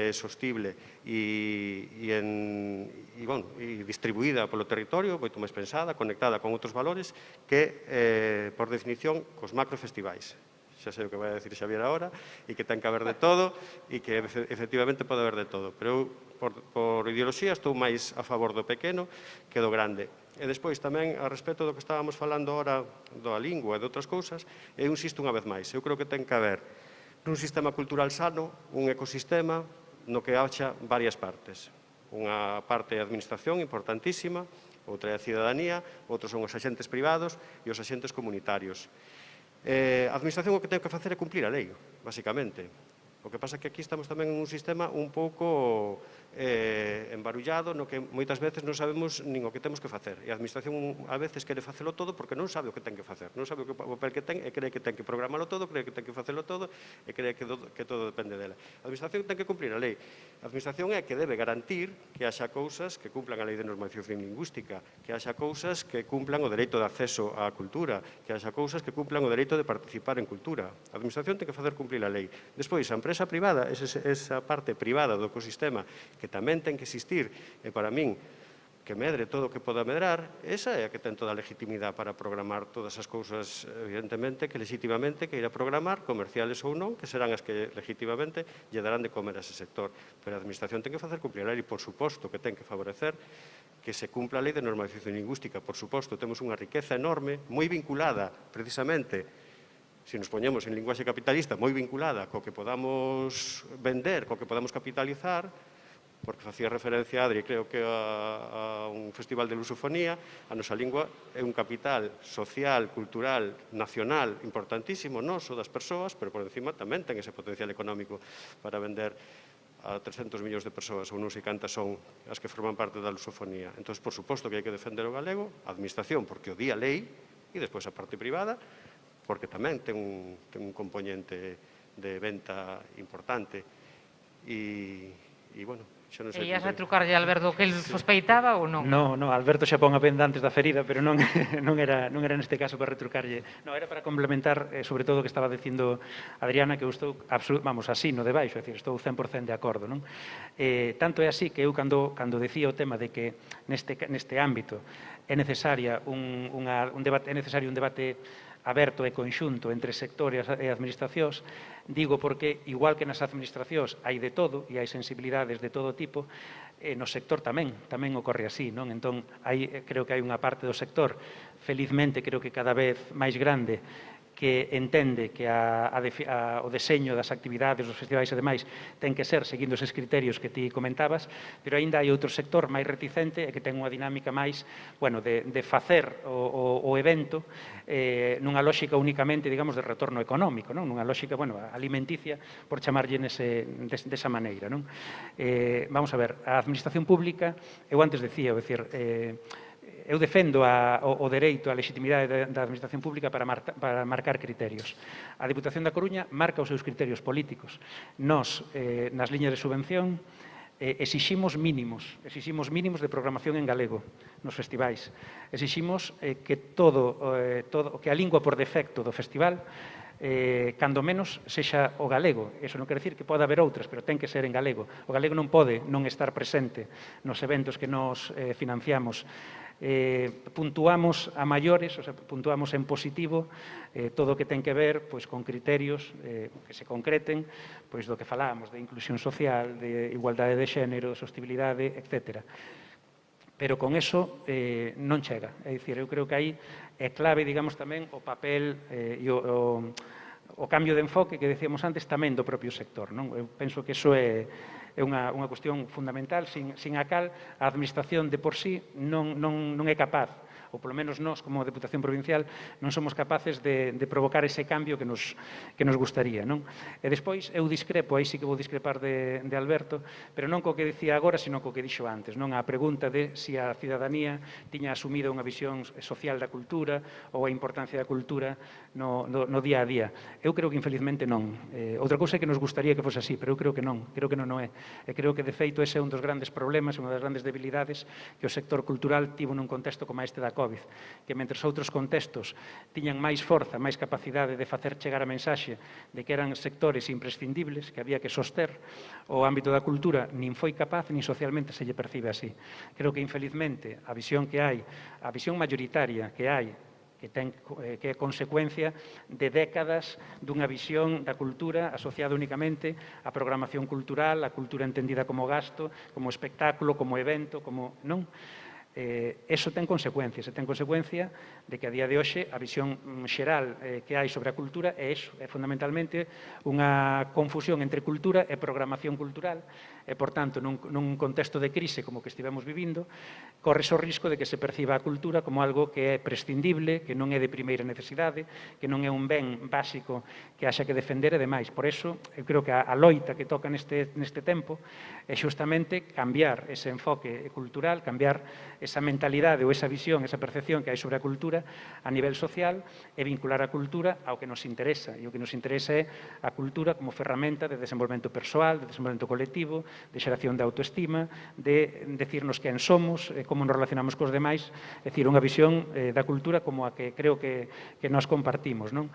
sostible e distribuída polo territorio, moito máis pensada, conectada con outros valores que, por definición, cos macrofestivais. Xa sei o que vai a decir Xavier agora, e que ten que haber de todo, e que efectivamente pode haber de todo. Pero eu, por ideoloxía, estou máis a favor do pequeno que do grande. E despois tamén, a respecto do que estábamos falando agora da lingua e de outras cousas, eu insisto unha vez máis, eu creo que ten que haber nun sistema cultural sano, un ecosistema no que haxa varias partes. Unha parte é a administración importantísima, outra é a cidadanía, outros son os axentes privados e os axentes comunitarios. A administración o que ten que facer é cumplir a lei, basicamente. O que pasa é que aquí estamos tamén en un sistema un pouco embarullado no que moitas veces non sabemos nin o que temos que facer. E a administración a veces quere facelo todo porque non sabe o que ten que facer. Non sabe o papel que ten e cree que ten que programalo todo, cree que ten que facelo todo e cree que todo depende dela. A administración ten que cumplir a lei. A administración é que debe garantir que haxa cousas que cumplan a lei de normalización lingüística, que haxa cousas que cumplan o dereito de acceso á cultura, que haxa cousas que cumplan o dereito de participar en cultura. A administración ten que facer cumplir a lei. Despois, a empresa privada, esa parte privada do ecosistema que tamén ten que existir, e para min, que medre todo o que poda medrar, esa é a que ten toda a legitimidade para programar todas as cousas, evidentemente, que legitimamente que irá programar, comerciales ou non, que serán as que legitimamente lle darán de comer a ese sector. Pero a administración ten que facer cumplir a lei, por suposto, que ten que favorecer que se cumpla a lei de normalización lingüística. Por suposto, temos unha riqueza enorme, moi vinculada, precisamente, se nos poñemos en linguaxe capitalista, moi vinculada co que podamos vender, co que podamos capitalizar, porque facía referencia a Adri, creo que a un festival de lusofonía, a nosa lingua é un capital social, cultural, nacional, importantísimo, noso, das persoas, pero por encima tamén ten ese potencial económico para vender a 300 millóns de persoas, ou non sei cantas son as que forman parte da lusofonía. Entón, por suposto que hai que defender o galego, a administración, porque o di a lei, e despois a parte privada, porque tamén ten un componente de venta importante. E, bueno, xa non sei... E ias retrucarlle a Alberto que el sospeitaba ou non? No, Alberto xa pon a venda antes da ferida, pero non era neste caso para retrucarlle. No, era para complementar, sobre todo, o que estaba dicindo Adriana, que eu estou, así, no de baixo, é dicir, estou 100% de acordo, non? Tanto é así que eu, cando decía o tema de que neste ámbito é necesario un debate aberto e conxunto entre sector e administracións, digo porque, igual que nas administracións hai de todo e hai sensibilidades de todo tipo, no sector tamén ocorre así, non? Entón, creo que hai unha parte do sector, felizmente, creo que cada vez máis grande, que entende que o deseño das actividades, dos festivais e demais ten que ser seguindo eses criterios que ti comentabas, pero aínda hai outro sector máis reticente e que ten unha dinámica máis, de facer o evento nunha lógica únicamente, digamos, de retorno económico, non? Nunha lógica, alimenticia, por chamarlle desa maneira, non? Vamos a ver, a administración pública, eu antes decía, eu defendo o dereito á legitimidade da administración pública para marcar criterios. A Deputación da Coruña marca os seus criterios políticos. Nós, nas liñas de subvención, exiximos mínimos de programación en galego nos festivais. Exiximos que que a lingua por defecto do festival cando menos sexa o galego. Iso non quere dicir que pode haber outras, pero ten que ser en galego. O galego non pode non estar presente nos eventos que nos financiamos. Puntuamos a maiores, puntuamos en positivo todo o que ten que ver con criterios que se concreten do que falábamos, de inclusión social, de igualdade de xénero, de sostibilidade, etc. Pero con eso non chega. É dicir, eu creo que aí é clave, digamos, tamén o papel e o cambio de enfoque que decíamos antes tamén do propio sector, non? Eu penso que iso é unha cuestión fundamental, sin a cal a administración de por sí non é capaz ou polo menos nós, como Deputación Provincial, non somos capaces de provocar ese cambio que nos gustaría, non? E despois, eu discrepo, aí sí que vou discrepar de Alberto, pero non co que dicía agora, sino co que dixo antes, non? A pregunta de se a cidadanía tiña asumido unha visión social da cultura ou a importancia da cultura no día a día. Eu creo que, infelizmente, non. Outra cousa é que nos gustaría que fose así, pero eu creo que non é. E creo que, de feito, ese é un dos grandes problemas, unha das grandes debilidades que o sector cultural tivo nun contexto como este da COVID, que mentre outros contextos tiñan máis forza, máis capacidade de facer chegar a mensaxe de que eran sectores imprescindibles, que había que soster, o ámbito da cultura nin foi capaz, nin socialmente se lle percibe así. Creo que, infelizmente, a visión que hai, a visión mayoritaria que hai, que é consecuencia de décadas dunha visión da cultura asociada únicamente á programación cultural, a cultura entendida como gasto, como espectáculo, como evento, como non. Eso ten consecuencias, e ten consecuencia de que a día de hoxe a visión xeral que hai sobre a cultura é iso, é fundamentalmente unha confusión entre cultura e programación cultural, e, por tanto, nun contexto de crise como que estivemos vivindo, corres o risco de que se perciba a cultura como algo que é prescindible, que non é de primeira necesidade, que non é un ben básico que haxa que defender e demais. Por eso, eu creo que a loita que toca neste tempo é xustamente cambiar ese enfoque cultural, cambiar esa mentalidade ou esa visión, esa percepción que hai sobre a cultura a nivel social e vincular a cultura ao que nos interesa. E o que nos interesa é a cultura como ferramenta de desenvolvemento persoal, de desenvolvemento colectivo, de xeración de autoestima, de decirnos quen somos, como nos relacionamos cos demais, é dicir, unha visión da cultura como a que creo que nós compartimos, non?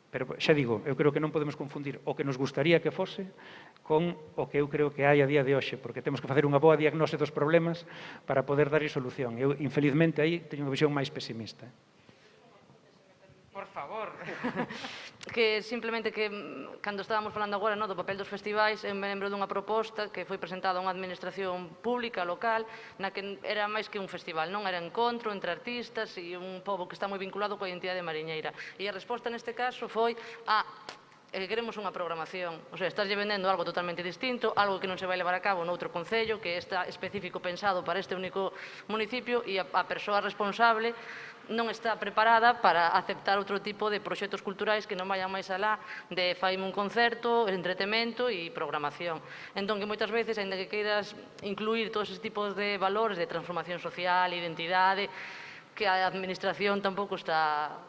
Pero xa digo, eu creo que non podemos confundir o que nos gustaría que fose con o que eu creo que hai a día de hoxe, porque temos que facer unha boa diagnose dos problemas para poder darlle solución. Eu, infelizmente, aí teño unha visión máis pesimista. Por favor. Que simplemente que cando estábamos falando agora do papel dos festivais, eu me lembro dunha proposta que foi presentada a unha administración pública local na que era máis que un festival, non era encontro entre artistas e un pobo que está moi vinculado coa identidade mariñeira. E a resposta neste caso foi queremos unha programación, o sea, estás vendendo algo totalmente distinto, algo que non se vai levar a cabo noutro concello, que está específico pensado para este único municipio, e a persoa responsable non está preparada para aceptar outro tipo de proxectos culturais que non vayan máis alá de faime un concerto, entretemento e programación. Entón, que moitas veces, ainda que queiras incluir todos estes tipos de valores de transformación social, identidade, que a administración tampouco está...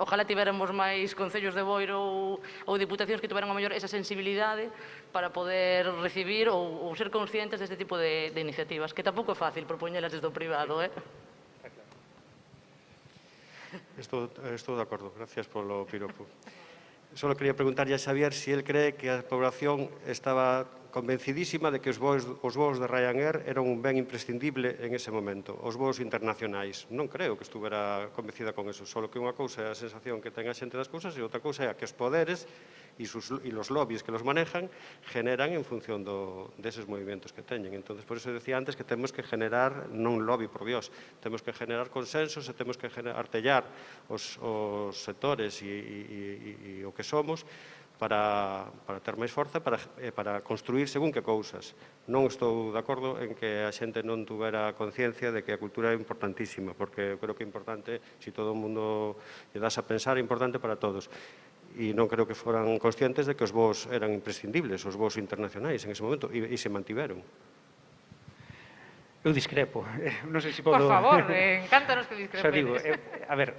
Ojalá tivéramos máis concellos de Boiro ou diputacións que tuveran a mellor esa sensibilidade para poder recibir ou ser conscientes deste tipo de iniciativas, que tampouco é fácil propoñelas desde o privado, Estou de acordo, gracias polo piropo. Solo quería preguntarlle a Xavier se él cree que a población estaba convencidísima de que os voos de Ryanair eran un ben imprescindible en ese momento, os voos internacionais. Non creo que estuvera convencida con eso, solo que unha cousa é a sensación que ten a xente das cousas e outra cousa é que os poderes e os lobbies que los manejan generan en función deses movimentos que teñen. Entón, por eso decía antes que temos que generar, non lobby, por Dios, temos que generar consensos e temos que artellar os sectores e o que somos para ter máis forza, para construir según que cousas. Non estou de acordo en que a xente non tuvera conciencia de que a cultura é importantísima, porque eu creo que é importante, se todo o mundo lle das a pensar, é importante para todos. E non creo que foran conscientes de que os voos eran imprescindibles, os voos internacionais en ese momento, e se mantiveron. Eu discrepo. Non sei se podo... Por favor, encántanos que discrepedes. Xa digo, a ver,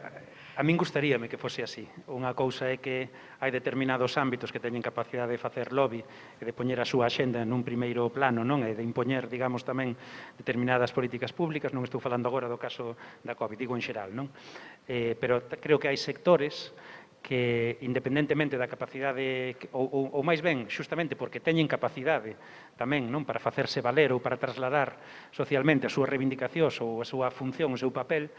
a min gustaríame que fose así. Unha cousa é que hai determinados ámbitos que teñen capacidade de facer lobby e de poñer a súa axenda nun primeiro plano, non? E de impoñer, digamos, tamén determinadas políticas públicas. Non estou falando agora do caso da COVID, digo en xeral, non? Pero creo que hai sectores que, independentemente da capacidade, ou máis ben, xustamente porque teñen capacidade tamén non para facerse valer ou para trasladar socialmente as súas reivindicacións ou a súa función, o seu papel,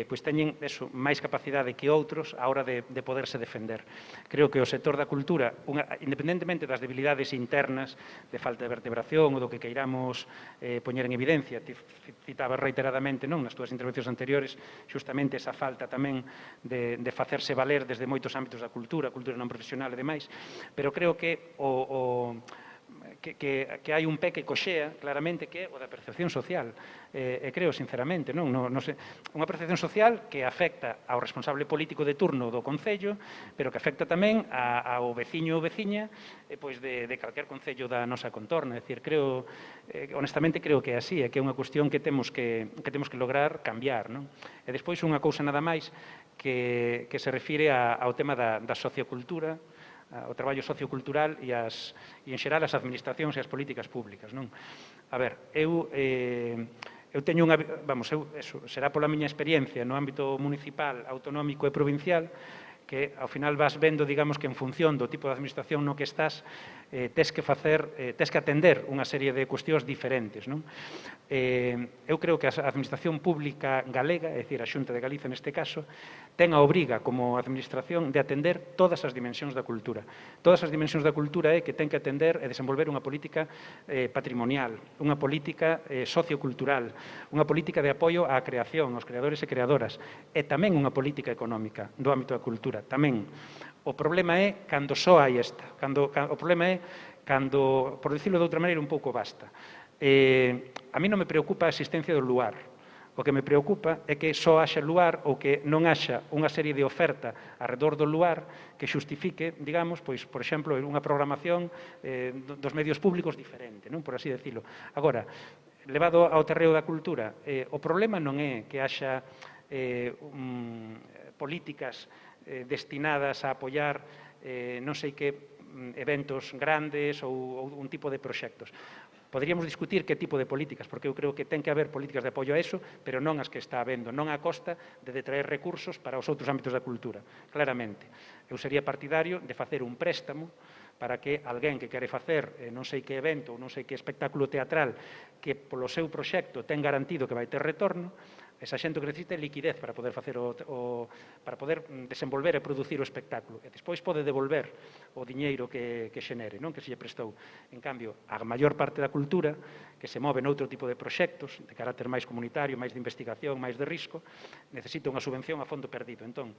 pois teñen máis capacidade que outros a hora de poderse defender. Creo que o sector da cultura, independentemente das debilidades internas, de falta de vertebración ou do que queiramos poñer en evidencia, citabas reiteradamente nas túas intervencións anteriores, xustamente esa falta tamén de facerse valer desde moitos ámbitos da cultura non profesional e demais, pero creo que o que hai un pé que coxea claramente que é o da percepción social. E creo, sinceramente, non sei, unha percepción social que afecta ao responsable político de turno do Concello, pero que afecta tamén ao veciño ou veciña pois de calquer concello da nosa contorna. É dicir, creo, honestamente, creo que é así, é que é unha cuestión que temos que lograr cambiar. Non? E despois unha cousa nada máis que se refire ao tema da sociocultura, o traballo sociocultural e en xeral as administracións e as políticas públicas. Non? A ver, eu teño unha... Vamos, será pola miña experiencia no ámbito municipal, autonómico e provincial, que ao final vas vendo, digamos, que en función do tipo de administración no que estás, tes que atender unha serie de cuestións diferentes. Non? Eu creo que a administración pública galega, é dicir, a Xunta de Galicia neste caso, ten a obriga como administración de atender todas as dimensións da cultura. Todas as dimensións da cultura é que ten que atender e desenvolver unha política patrimonial, unha política sociocultural, unha política de apoio á creación, aos creadores e creadoras, e tamén unha política económica do ámbito da cultura, tamén. O problema é cando só hai esta. O problema é cando, por dicirlo de outra maneira, un pouco basta. A mí non me preocupa a existencia do lugar. O que me preocupa é que só haxa lugar ou que non haxa unha serie de oferta arredor do lugar que xustifique, digamos, pois, por exemplo, unha programación dos medios públicos diferente, non? Por así decirlo. Agora, levado ao terreo da cultura, o problema non é que haxa políticas destinadas a apoiar non sei que eventos grandes ou un tipo de proxectos. Poderíamos discutir que tipo de políticas, porque eu creo que ten que haber políticas de apoio a eso, pero non as que está habendo, non a costa de detraer recursos para os outros ámbitos da cultura, claramente. Eu sería partidario de facer un préstamo para que alguén que quere facer non sei que evento ou non sei que espectáculo teatral que polo seu proxecto ten garantido que vai ter retorno, esa xente que necesita liquidez para poder facer para poder desenvolver e producir o espectáculo. E despois pode devolver o diñeiro que xenere, non? Que se lle prestou. En cambio, a maior parte da cultura que se move noutro tipo de proxectos de carácter máis comunitario, máis de investigación, máis de risco, necesita unha subvención a fondo perdido. Entón,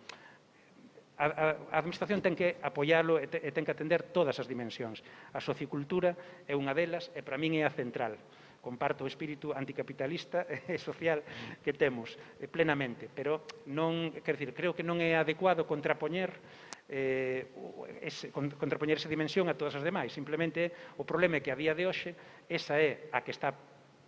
a administración ten que apoialo e ten que atender todas as dimensións. A sociocultura é unha delas e para min é a central. Comparto o espírito anticapitalista e social que temos plenamente, pero non, quero dicir, creo que non é adecuado contrapoñer esa dimensión a todas as demais. Simplemente o problema é que a día de hoxe esa é a que está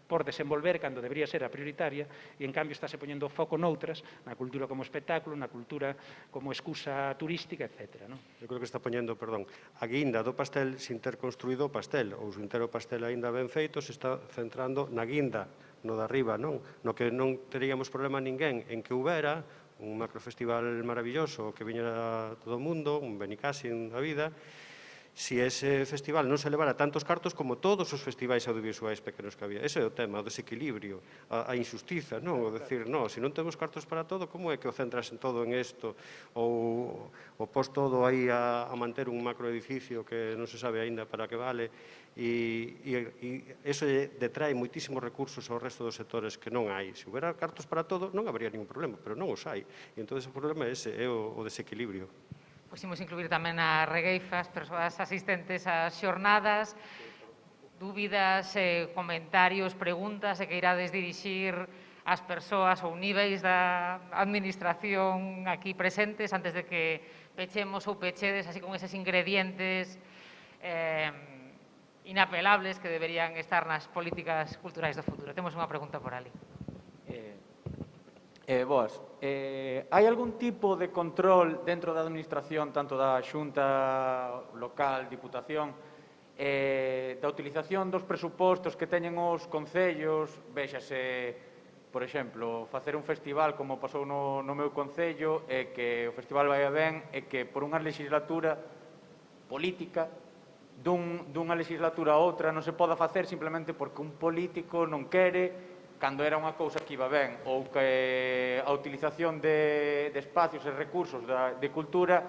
por desenvolver cando debería ser a prioritaria e, en cambio, estáse poñendo foco noutras, na cultura como espectáculo, na cultura como excusa turística, etc. Non? Eu creo que está poñendo, a guinda do pastel sin ter construído o pastel, ou sin ter o pastel aínda ben feito, se está centrando na guinda, no de arriba, non? No que non teríamos problema ninguén en que houbera un macrofestival maravilloso que viñera todo o mundo, un Benicassin da vida, si ese festival non se levara tantos cartos como todos os festivais audiovisuais pequenos que había. Ese é o tema, o desequilibrio, a injustiza, non? O decir, non, se non temos cartos para todo, como é que o centras en todo en isto? Ou pos todo aí a manter un macroedificio que non se sabe aínda para que vale? E iso detrae moitísimos recursos ao resto dos sectores que non hai. Se houbera cartos para todo, non habería ningún problema, pero non os hai. E entón, o problema é ese, é o desequilibrio. Pois imos incluir tamén a regueifas, persoas asistentes ás xornadas, dúbidas, comentarios, preguntas e que irades dirixir ás persoas ou níveis da administración aquí presentes antes de que pechemos ou pechedes así con eses ingredientes inapelables que deberían estar nas políticas culturais do futuro. Temos unha pregunta por ali. Boas. Hai algún tipo de control dentro da administración, tanto da Xunta local, Diputación, da utilización dos presupostos que teñen os concellos? Véxase, por exemplo, facer un festival como pasou no meu concello e que o festival vai ben e que por unha legislatura política dunha legislatura a outra non se poda facer simplemente porque un político non quere cando era unha cousa que iba ben, ou que a utilización de espacios e recursos de cultura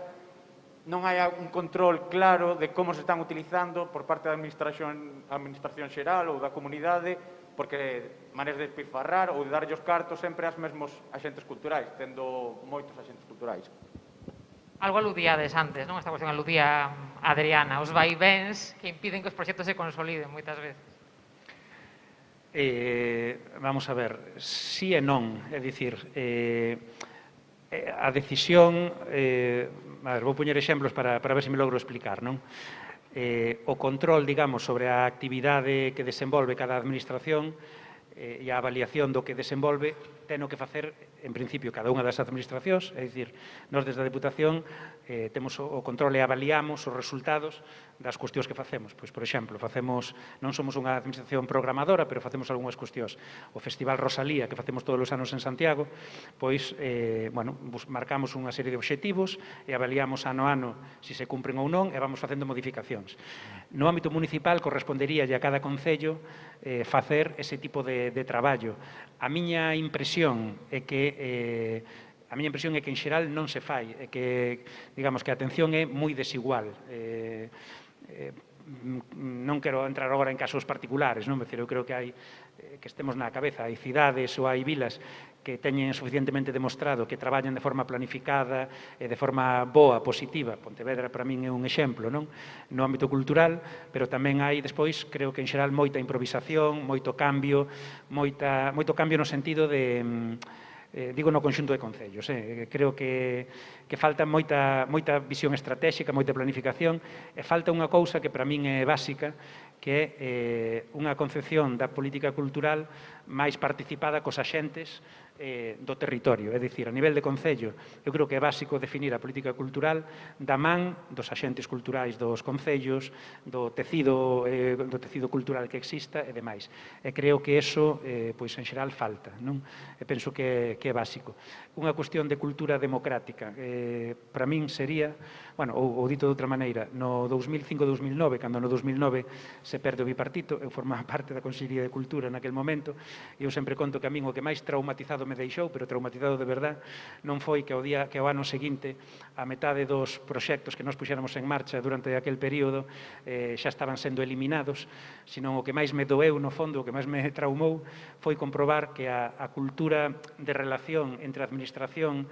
non hai un control claro de como se están utilizando por parte da administración xeral ou da comunidade, porque maneiras de despilfarrar ou de darlle os cartos sempre aos mesmos axentes culturais, tendo moitos axentes culturais. Algo aludíades antes, non? Esta cuestión aludía a Adriana, os vaivéns que impiden que os proxectos se consoliden moitas veces. Vamos a ver, sí e non, é dicir, a decisión, a ver, vou poñer exemplos para ver se me logro explicar, non? O control, digamos, sobre a actividade que desenvolve cada administración e a avaliación do que desenvolve teno que facer, en principio, cada unha das administracións, é dicir, nós desde a Deputación temos o control e avaliamos os resultados das cuestións que facemos. Pois, por exemplo, non somos unha administración programadora, pero facemos algunhas cuestións. O Festival Rosalía, que facemos todos os anos en Santiago, pois, marcamos unha serie de obxectivos e avaliamos ano a ano se se cumpren ou non e vamos facendo modificacións. No ámbito municipal correspondería a cada concello facer ese tipo de traballo. A miña impresión é que en xeral non se fai, é que, digamos, que a atención é moi desigual. Non quero entrar agora en casos particulares, non? Eu creo que hai, que estemos na cabeza, hai cidades ou hai vilas que teñen suficientemente demostrado que traballan de forma planificada e de forma boa, positiva. Pontevedra, para min, é un exemplo, non? No ámbito cultural, pero tamén hai, despois, creo que en xeral, moita improvisación, moito cambio no sentido de... digo no conxunto de concellos. Creo que falta moita visión estratégica, moita planificación, e falta unha cousa que para min é básica, que é unha concepción da política cultural máis participada cos axentes do territorio. É dicir, a nivel de concello, eu creo que é básico definir a política cultural da man dos axentes culturais dos concellos, do tecido cultural que exista e demais. E creo que eso, pois, en xeral, falta, non? E penso que é básico. Unha cuestión de cultura democrática, para min sería, bueno, ou dito de outra maneira, no 2005-2009, cando no 2009 se perde o bipartito, eu formaba parte da Consellería de Cultura naquel momento, e eu sempre conto que a min o que máis traumatizado me deixou, pero traumatizado de verdad, non foi que ao ano seguinte a metade dos proxectos que nos puxéramos en marcha durante aquel período xa estaban sendo eliminados, senón o que máis me doeu, no fondo, o que máis me traumou, foi comprobar que a cultura de relación entre a administración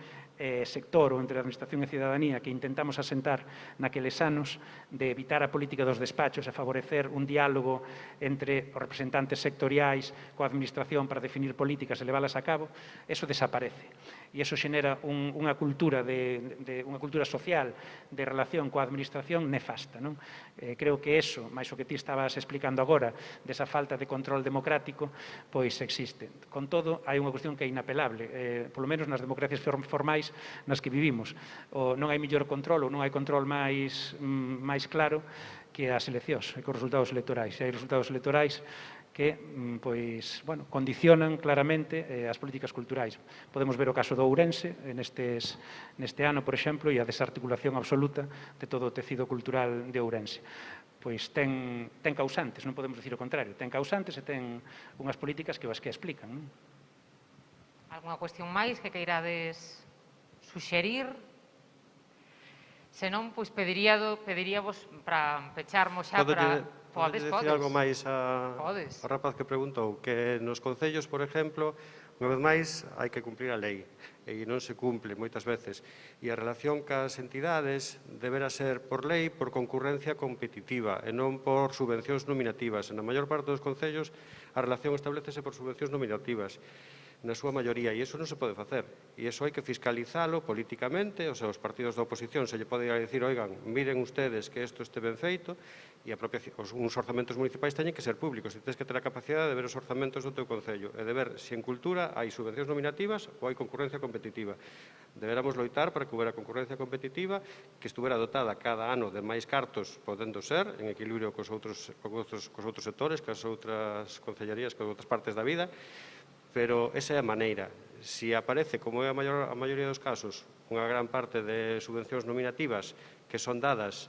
sector ou entre a administración e cidadanía que intentamos asentar naqueles anos de evitar a política dos despachos e favorecer un diálogo entre os representantes sectoriais coa administración para definir políticas e leválas a cabo, eso desaparece. E eso xenera unha cultura social de relación coa administración nefasta, non? Creo que eso, máis o que ti estabas explicando agora, desa falta de control democrático, pois existe. Con todo, hai unha cuestión que é inapelable, polo menos nas democracias formais nas que vivimos. Non hai mellor control ou non hai control máis claro que as eleccións e que os resultados electorais. E hai resultados electorais que condicionan claramente as políticas culturais. Podemos ver o caso do Ourense neste ano, por exemplo, e a desarticulación absoluta de todo o tecido cultural de Ourense. Pois ten causantes, non podemos dicir o contrario, ten causantes e ten unhas políticas que as que explican. Algunha cuestión máis que queirades suxerir? Se non, pois pediríavos para pecharmos xa para... Podes decir algo máis ao rapaz que preguntou? Que nos concellos, por exemplo, unha vez máis, hai que cumprir a lei. E non se cumple moitas veces. E a relación cas entidades deberá ser por lei, por concurrencia competitiva, e non por subvencións nominativas. Na maior parte dos concellos, a relación establecese por subvencións nominativas, na súa maioría, e iso non se pode facer. E iso hai que fiscalizalo políticamente, os partidos da oposición se lle pode dicir, oigan, miren ustedes que isto este ben feito, e uns orzamentos municipais teñen que ser públicos, e tens que ter a capacidade de ver os orzamentos do teu concello, e de ver se en cultura hai subvencións nominativas ou hai concurrencia competitiva. Deberamos loitar para que houbera concurrencia competitiva, que estuvera dotada cada ano de máis cartos, podendo ser, en equilibrio cos outros sectores, cas outras concellerías, cas outras partes da vida, pero esa é a maneira. Se aparece, como é a maioría dos casos, unha gran parte de subvencións nominativas que son dadas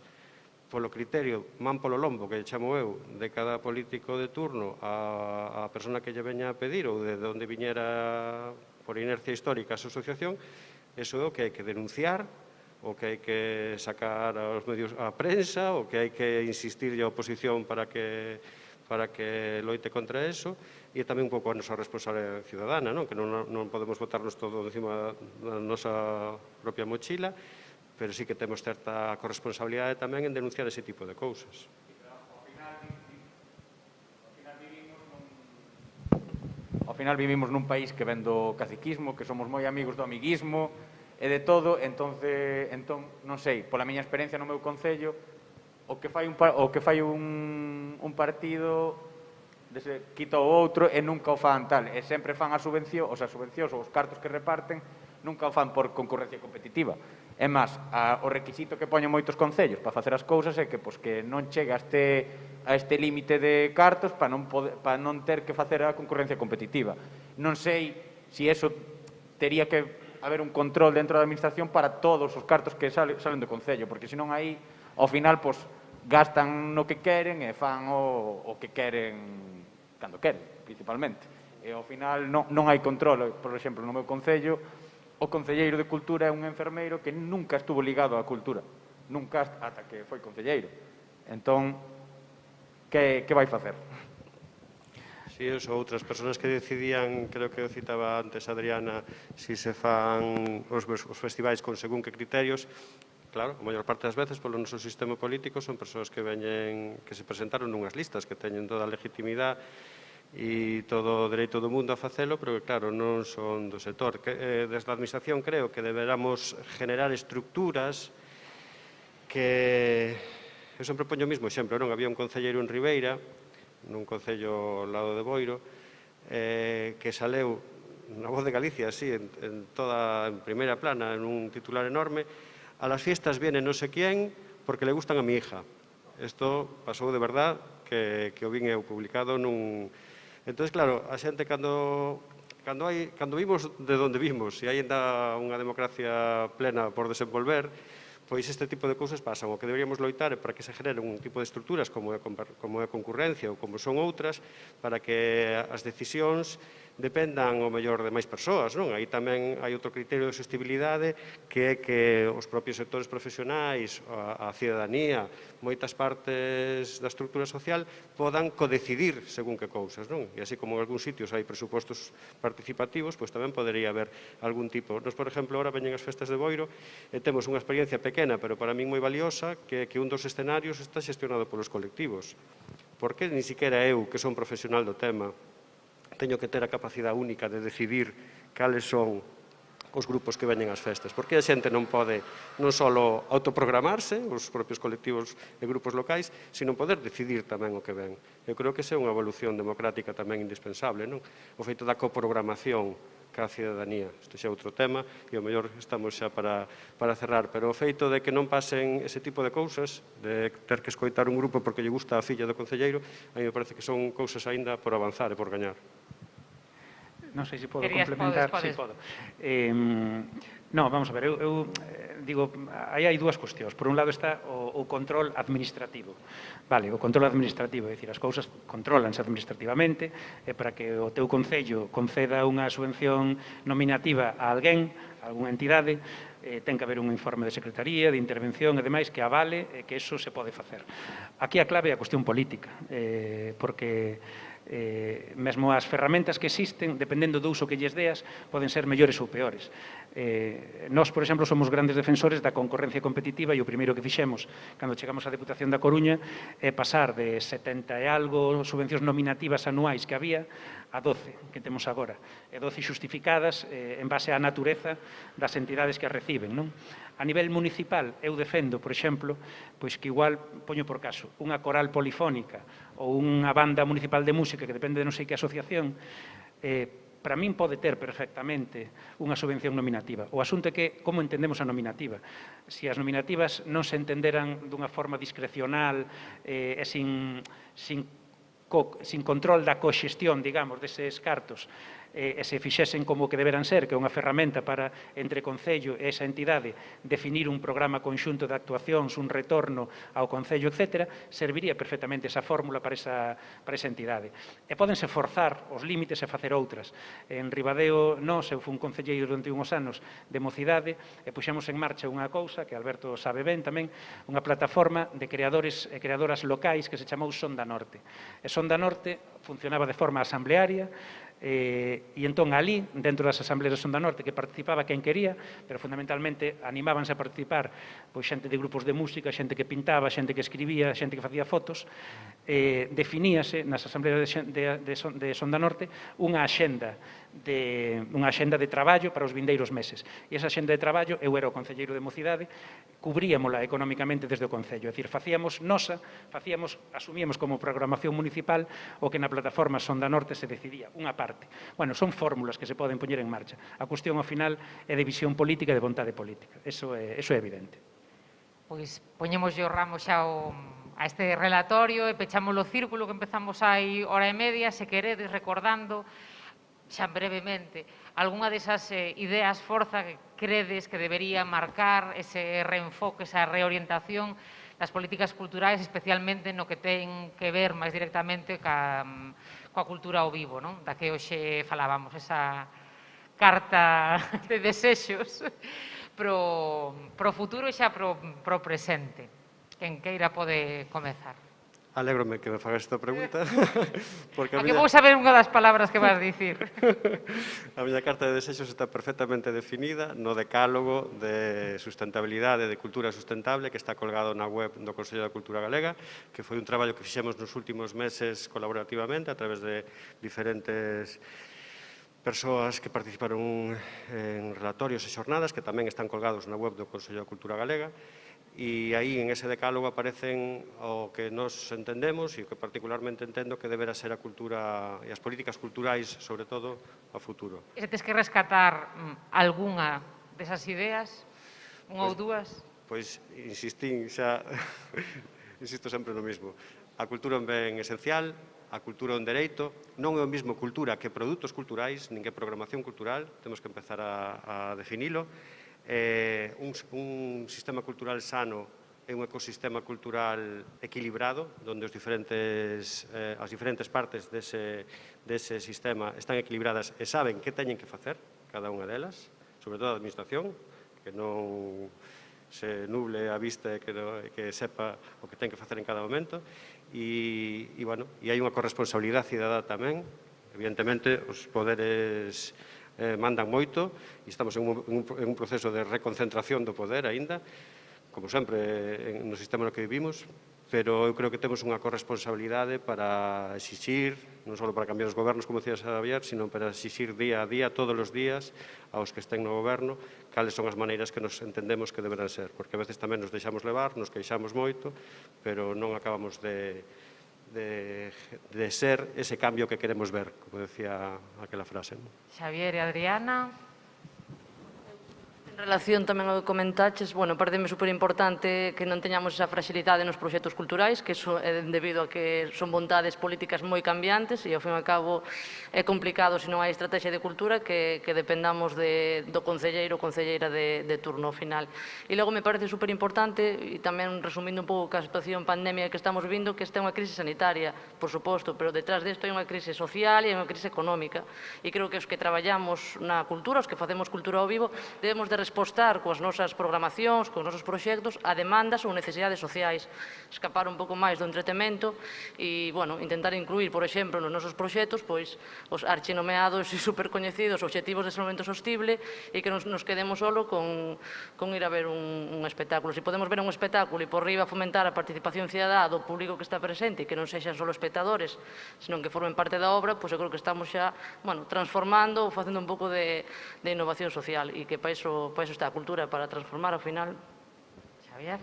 polo criterio man polo lombo, que chamo eu, de cada político de turno a persona que lle veña a pedir ou de onde viñera por inercia histórica a asociación, eso é o que hai que denunciar, o que hai que sacar aos medios a prensa, o que hai que insistir a oposición para que loite contra eso, e tamén un pouco a nosa responsabilidade ciudadana, que non podemos botarnos todo encima da nosa propia mochila, pero sí que temos certa corresponsabilidade tamén en denunciar ese tipo de cousas. Ao final vivimos nun país que ven do caciquismo, que somos moi amigos do amiguismo e de todo, entón, non sei, pola miña experiencia no meu concello, o que fai un partido quita o outro e nunca o fan tal, e sempre fan as subvencións ou os cartos que reparten, nunca o fan por concurrencia competitiva. É máis, o requisito que poñen moitos concellos para facer as cousas é que non chega a este límite de cartos para non ter que facer a concurrencia competitiva. Non sei se eso tería que haber un control dentro da administración para todos os cartos que salen do concello, porque senón aí, ao final, gastan no que queren e fan o que queren cando queren, principalmente. E ao final non hai control. Por exemplo, no meu concello, o concelleiro de Cultura é un enfermeiro que nunca estuvo ligado á cultura. Nunca, ata que foi concelleiro. Entón, que vai facer? Si, ou outras persoas que decidían, creo que o citaba antes Adriana, si se fan os festivais con según que criterios. Claro, a maior parte das veces, polo noso sistema político, son persoas que se presentaron nunhas listas, que teñen toda a legitimidade e todo o dereito do mundo a facelo, pero claro, non son do sector. Desde a administración creo que deberamos generar estructuras que... Eu sempre poño o mesmo exemplo, non? Había un concelleiro en Ribeira, nun concello ao lado de Boiro, que saleu na Voz de Galicia, así, en primeira plana, en un titular enorme: a las fiestas viene no sé quién porque le gustan a mi hija. Isto pasou de verdad, que o vin eu publicado nun... Entón, claro, a xente cando vimos de onde vimos e hai ainda unha democracia plena por desenvolver, pois este tipo de cousas pasan. O que deberíamos loitar é para que se generen un tipo de estruturas como é a concurrencia ou como son outras, para que as decisións dependan o mellor de máis persoas, non? Aí tamén hai outro criterio de sostenibilidade, que é que os propios sectores profesionais, a cidadanía, moitas partes da estrutura social podan codecidir según que cousas, non? E así como en algúns sitios hai presupostos participativos, pois tamén podería haber algún tipo. Nos, por exemplo, ahora veñen as festas de Boiro e temos unha experiencia pequena, pero para min moi valiosa, que un dos escenarios está xestionado polos colectivos. Por que ni siquiera eu, que son profesional do tema, teño que ter a capacidade única de decidir cales son os grupos que veñen ás festas? Por que a xente non pode non só autoprogramarse, os propios colectivos e grupos locais, sino poder decidir tamén o que ven? Eu creo que esa é unha evolución democrática tamén indispensable, non? O feito da coprogramación ca cidadanía. Isto xa é outro tema e ao mellor estamos xa para cerrar, pero o feito de que non pasen ese tipo de cousas, de ter que escoitar un grupo porque lle gusta a filla do concelleiro, a mí me parece que son cousas aínda por avanzar e por gañar. Non sei se podo complementar. Podes. Sí, podo. Non, vamos a ver, eu digo, aí hai dúas cuestións. Por un lado está o control administrativo. Vale, o control administrativo, é dicir, as cousas controlanse administrativamente, e para que o teu concello conceda unha subvención nominativa a alguén, a algunha entidade, ten que haber un informe de secretaría, de intervención e demais que avale que eso se pode facer. Aquí a clave é a cuestión política, porque mesmo as ferramentas que existen, dependendo do uso que lles deas, poden ser mellores ou peores. Nós, por exemplo, somos grandes defensores da concorrencia competitiva e o primeiro que fixemos cando chegamos á Deputación da Coruña é pasar de 70 e algo subvencións nominativas anuais que había a 12 que temos agora, e 12 xustificadas en base á natureza das entidades que as reciben, non? A nivel municipal, eu defendo, por exemplo, pois que igual, poño por caso, unha coral polifónica ou unha banda municipal de música que depende de non sei que asociación, para min pode ter perfectamente unha subvención nominativa. O asunto é que como entendemos a nominativa. Se as nominativas non se entenderan dunha forma discrecional e sin control da coxestión, digamos, deses cartos, e se fixesen como que deberan ser, que é unha ferramenta para, entre Concello e esa entidade, definir un programa conxunto de actuacións, un retorno ao Concello, etc., serviría perfectamente esa fórmula para esa entidade. E pódense forzar os límites e facer outras. En Ribadeo, nós, eu fui un concelleiro durante uns anos de mocidade, e puxemos en marcha unha cousa, que Alberto sabe ben tamén, unha plataforma de creadores e creadoras locais que se chamou Sonda Norte. E Sonda Norte funcionaba de forma asamblearia, E entón, ali, dentro das asambleas de Sonda Norte, que participaba quen quería, pero fundamentalmente animábanse a participar pois, xente de grupos de música, xente que pintaba, xente que escribía, xente que facía fotos, definíase nas asambleas de Sonda Norte unha axenda de traballo para os vindeiros meses. E esa axenda de traballo, eu era o concelleiro de Mocidade, cubríamola económicamente desde o Concello. É dicir, asumíamos como programación municipal o que na plataforma Sonda Norte se decidía, unha parte. Bueno, son fórmulas que se poden poñer en marcha. A cuestión, ao final, é de visión política e de vontade política. Eso é evidente. Pois poñemos o ramo xa a este relatorio e pechamos o círculo que empezamos hai hora e media, se queredes, recordando xa brevemente algunha desas ideas forza que credes que debería marcar ese reenfoque, esa reorientación das políticas culturais, especialmente no que ten que ver máis directamente coa cultura ao vivo, non? Da que hoxe falábamos, esa carta de desexos pro futuro e xa pro presente. Quen queira pode comezar. Alégrome que me fagas esta pregunta. Porque A que vou saber unha das palabras que vas dicir. A miña carta de desexos está perfectamente definida no decálogo de sustentabilidade, de cultura sustentable, que está colgado na web do Consello da Cultura Galega, que foi un traballo que fixemos nos últimos meses colaborativamente a través de diferentes persoas que participaron en relatorios e xornadas que tamén están colgados na web do Consello da Cultura Galega. E aí, en ese decálogo, aparecen o que nos entendemos e o que particularmente entendo que deberá ser a cultura e as políticas culturais, sobre todo, a futuro. E se tes que rescatar algunha desas ideas, unha ou dúas? Pois, insistín xa, insisto sempre no mismo. A cultura é un ben esencial, a cultura é un dereito, non é o mesmo cultura que produtos culturais, nin que programación cultural, temos que empezar a definilo. Un sistema cultural sano é un ecosistema cultural equilibrado, onde as diferentes partes dese sistema están equilibradas e saben que teñen que facer, cada unha delas, sobre todo a administración, que non se nuble a vista e que sepa o que ten que facer en cada momento. E hai unha corresponsabilidade cidadá tamén. Evidentemente, os poderes mandan moito e estamos en un proceso de reconcentración do poder aínda, como sempre no sistema no que vivimos, pero eu creo que temos unha corresponsabilidade para exixir, non só para cambiar os gobernos, como decía Xavier, sino para exixir día a día, todos os días, aos que estén no goberno, cales son as maneiras que nos entendemos que deberán ser, porque a veces tamén nos deixamos levar, nos queixamos moito, pero non acabamos de ser ese cambio que queremos ver, como decía aquela frase. Xavier e Adriana. En relación tamén ao que comentaches, pareceme superimportante que non teñamos esa fragilidade nos proxectos culturais, que iso é debido a que son vontades políticas moi cambiantes e, ao fin e ao cabo, é complicado se non hai estrategia de cultura que dependamos do concelleiro ou concelleira de turno ao final. E logo me parece superimportante, e tamén resumindo un pouco a situación pandemia que estamos vindo, que esta é unha crise sanitaria, por suposto, pero detrás disto hai unha crise social e unha crise económica. E creo que os que traballamos na cultura, os que facemos cultura ao vivo, debemos de respostar coas nosas programacións, cos nosos proxectos, a demandas ou necesidades sociais. Escapar un pouco máis do entretemento e, intentar incluir, por exemplo, nos nosos proxectos, pois, os archinomeados e supercoñecidos obxectivos de desenvolvemento sostible e que nos quedemos solo con ir a ver un espectáculo. Se podemos ver un espectáculo e por riba fomentar a participación cidadá do público que está presente e que non sexan só espectadores, senón que formen parte da obra, pois eu creo que estamos xa, transformando ou facendo un pouco de innovación social e que para iso está a cultura, para transformar ao final. Xavier?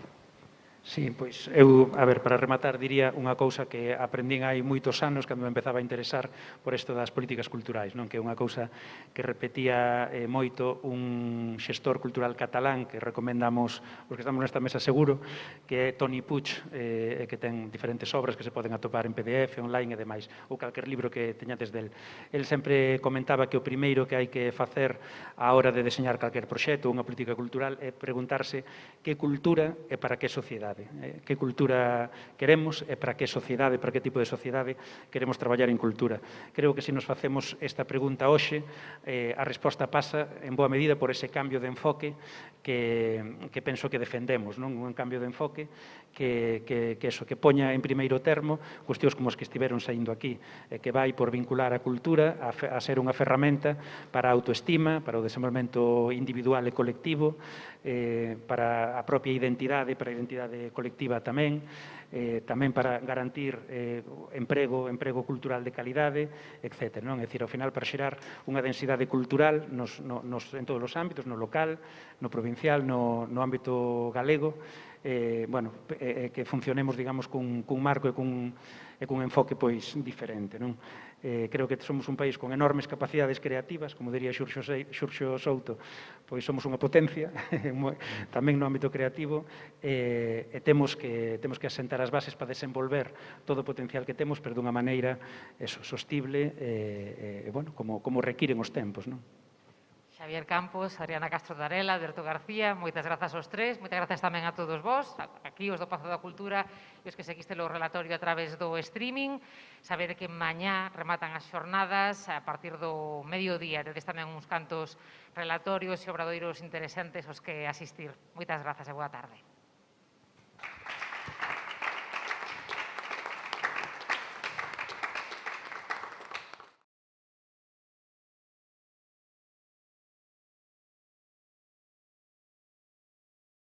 Sí, pois eu, para rematar, diría unha cousa que aprendín hai moitos anos cando me empezaba a interesar por isto das políticas culturais, non? Que é unha cousa que repetía moito un xestor cultural catalán que recomendamos os que estamos nesta mesa seguro, que é Toni Puig, que ten diferentes obras que se poden atopar en PDF, online e demais, ou calquer libro que teñades del. El sempre comentaba que o primeiro que hai que facer á hora de deseñar calquer proxecto ou unha política cultural é preguntarse que cultura e para que sociedade. sociedade. Que cultura queremos e para que sociedade, para que tipo de sociedade queremos traballar en cultura. Creo que se nos facemos esta pregunta hoxe, a resposta pasa en boa medida por ese cambio de enfoque que penso que defendemos, non? Un cambio de enfoque que poña en primeiro termo cuestións como as que estiveron saindo aquí, que vai por vincular a cultura a ser unha ferramenta para a autoestima, para o desenvolvemento individual e colectivo, para a propia identidade, para a identidade colectiva tamén para garantir emprego cultural de calidade, etc. Non? É dicir, ao final, para xerar unha densidade cultural en todos os ámbitos, no local, no provincial, no ámbito galego, que funcionemos, digamos, cun marco e cun enfoque diferente. Non? Creo que somos un país con enormes capacidades creativas, como diría Xurxo Souto, pois somos unha potencia, tamén no ámbito creativo, e temos que asentar as bases para desenvolver todo o potencial que temos, pero dunha maneira sostible, como requiren os tempos. Non? Xavier Campos, Adriana Castro Darela, Alberto García, moitas grazas aos tres, moitas grazas tamén a todos vos, aquí os do Pazo da Cultura e os que seguiste o relatorio a través do streaming. Sabede que mañá rematan as xornadas a partir do mediodía, tedes tamén uns cantos relatorios e obradoiros interesantes aos que asistir. Moitas grazas e boa tarde.